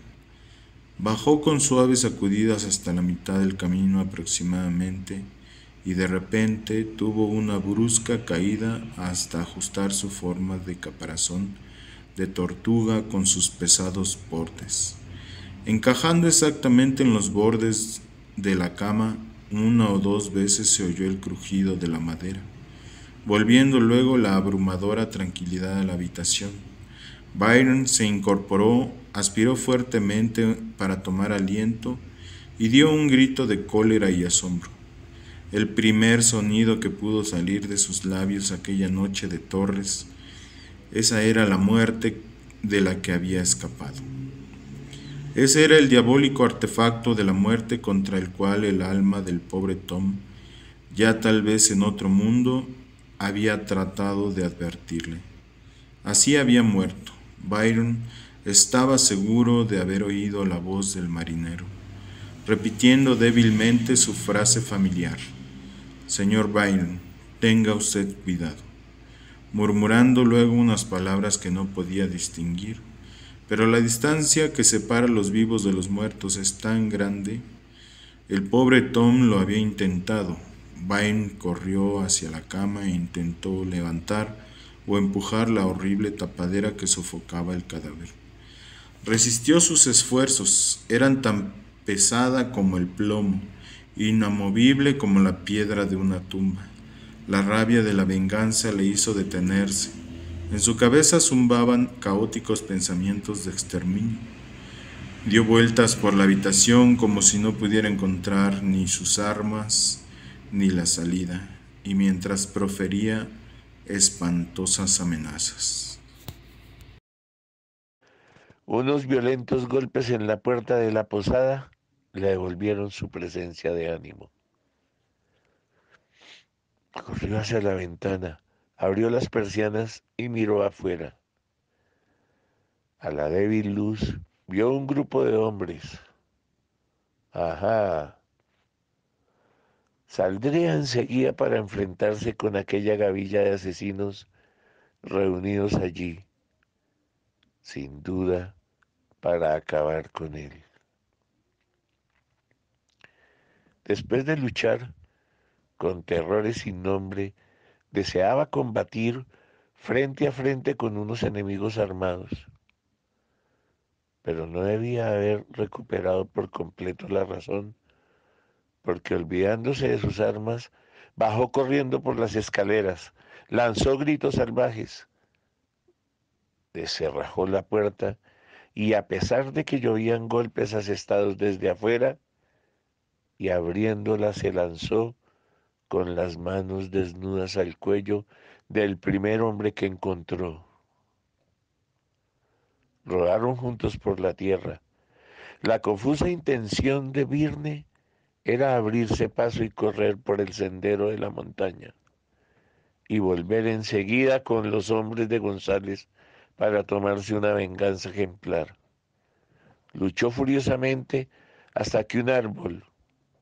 O: Bajó con suaves sacudidas hasta la mitad del camino aproximadamente, y de repente tuvo una brusca caída hasta ajustar su forma de caparazón de tortuga con sus pesados bordes. Encajando exactamente en los bordes de la cama, una o dos veces se oyó el crujido de la madera, volviendo luego la abrumadora tranquilidad a la habitación. Byron se incorporó, aspiró fuertemente para tomar aliento y dio un grito de cólera y asombro. El primer sonido que pudo salir de sus labios aquella noche de Torres, esa era la muerte de la que había escapado. Ese era el diabólico artefacto de la muerte contra el cual el alma del pobre Tom, ya tal vez en otro mundo, había tratado de advertirle. Así había muerto. Byron estaba seguro de haber oído la voz del marinero, repitiendo débilmente su frase familiar: «Señor Byron, tenga usted cuidado», murmurando luego unas palabras que no podía distinguir. Pero la distancia que separa los vivos de los muertos es tan grande. El pobre Tom lo había intentado. Byron corrió hacia la cama e intentó levantar o empujar la horrible tapadera que sofocaba el cadáver. Resistió sus esfuerzos, eran tan pesada como el plomo, inamovible como la piedra de una tumba. La rabia de la venganza le hizo detenerse. En su cabeza zumbaban caóticos pensamientos de exterminio. Dio vueltas por la habitación como si no pudiera encontrar ni sus armas ni la salida, y mientras profería espantosas amenazas.
P: Unos violentos golpes en la puerta de la posada le devolvieron su presencia de ánimo. Corrió hacia la ventana, abrió las persianas y miró afuera. A la débil luz vio un grupo de hombres. Ajá. Saldría enseguida para enfrentarse con aquella gavilla de asesinos reunidos allí, sin duda, para acabar con él. Después de luchar con terrores sin nombre, deseaba combatir frente a frente con unos enemigos armados, pero no debía haber recuperado por completo la razón, porque olvidándose de sus armas, bajó corriendo por las escaleras, lanzó gritos salvajes, descerrajó la puerta y, a pesar de que llovían golpes asestados desde afuera, y abriéndola se lanzó con las manos desnudas al cuello del primer hombre que encontró. Rodaron juntos por la tierra. La confusa intención de Virne era abrirse paso y correr por el sendero de la montaña, y volver enseguida con los hombres de González para tomarse una venganza ejemplar. Luchó furiosamente hasta que un árbol,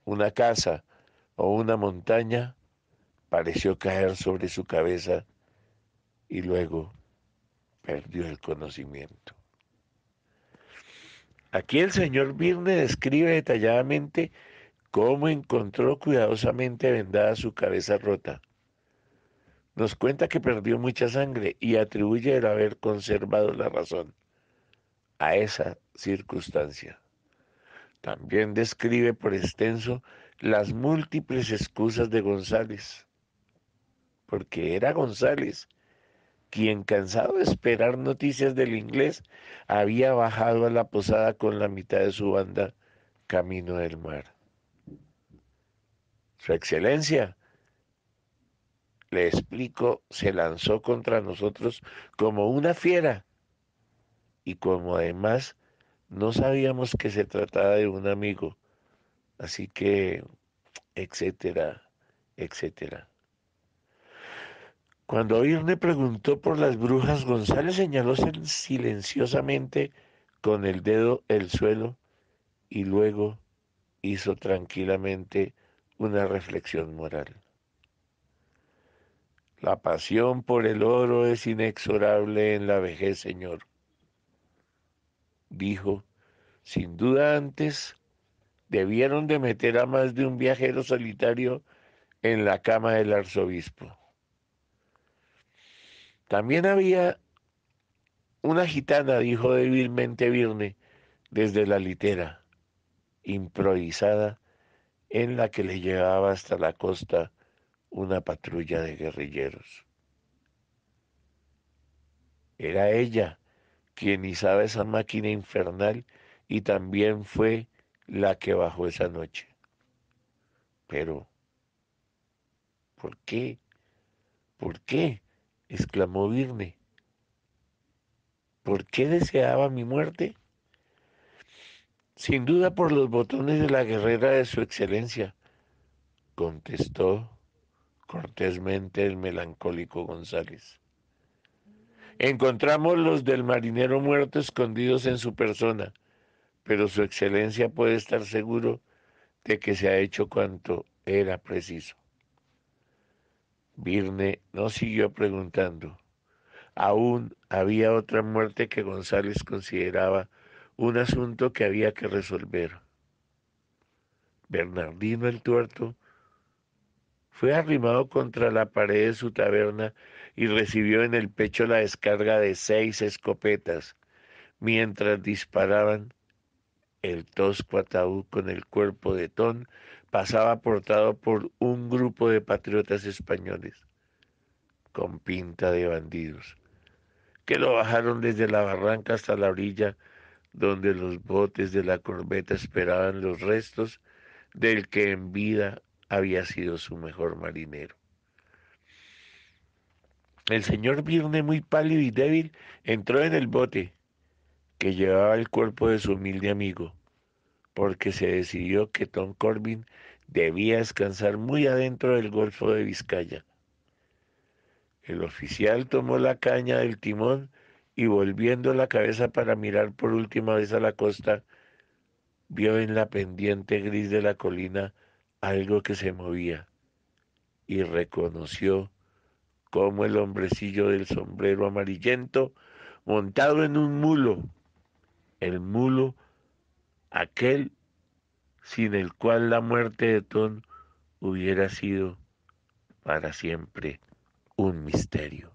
P: una casa o una montaña pareció caer sobre su cabeza y luego perdió el conocimiento. Aquí el señor Virne describe detalladamente cómo encontró cuidadosamente vendada su cabeza rota. Nos cuenta que perdió mucha sangre y atribuye el haber conservado la razón a esa circunstancia. También describe por extenso las múltiples excusas de González, porque era González quien, cansado de esperar noticias del inglés, había bajado a la posada con la mitad de su banda camino del mar. Su Excelencia, le explico, se lanzó contra nosotros como una fiera, y como además no sabíamos que se trataba de un amigo, así que, etcétera, etcétera. Cuando Virne preguntó por las brujas, González señaló silenciosamente con el dedo el suelo y luego hizo tranquilamente una reflexión moral. La pasión por el oro es inexorable en la vejez, señor, dijo. Sin duda antes debieron de meter a más de un viajero solitario en la cama del arzobispo. También había Una gitana, dijo débilmente Virne desde la litera improvisada en la que le llevaba hasta la costa una patrulla de guerrilleros. Era ella quien izaba esa máquina infernal y también fue la que bajó esa noche. Pero, ¿por qué? ¿Por qué? Exclamó Virne. ¿Por qué deseaba mi muerte? Sin duda por los botones de la guerrera de su excelencia, contestó cortésmente el melancólico González. Encontramos los del marinero muerto escondidos en su persona, pero su excelencia puede estar seguro de que se ha hecho cuanto era preciso. Virne no siguió preguntando. Aún había otra muerte que González consideraba un asunto que había que resolver. Bernardino el Tuerto fue arrimado contra la pared de su taberna y recibió en el pecho la descarga de 6 escopetas. Mientras disparaban, el tosco ataúd con el cuerpo de Ton pasaba portado por un grupo de patriotas españoles con pinta de bandidos, que lo bajaron desde la barranca hasta la orilla donde los botes de la corbeta esperaban los restos del que en vida había sido su mejor marinero. El señor Virne, muy pálido y débil, entró en el bote que llevaba el cuerpo de su humilde amigo, porque se decidió que Tom Corbin debía descansar muy adentro del Golfo de Vizcaya. El oficial tomó la caña del timón y, volviendo la cabeza para mirar por última vez a la costa, vio en la pendiente gris de la colina algo que se movía y reconoció cómo el hombrecillo del sombrero amarillento, montado en un mulo, el mulo aquel sin el cual la muerte de Tom hubiera sido para siempre un misterio.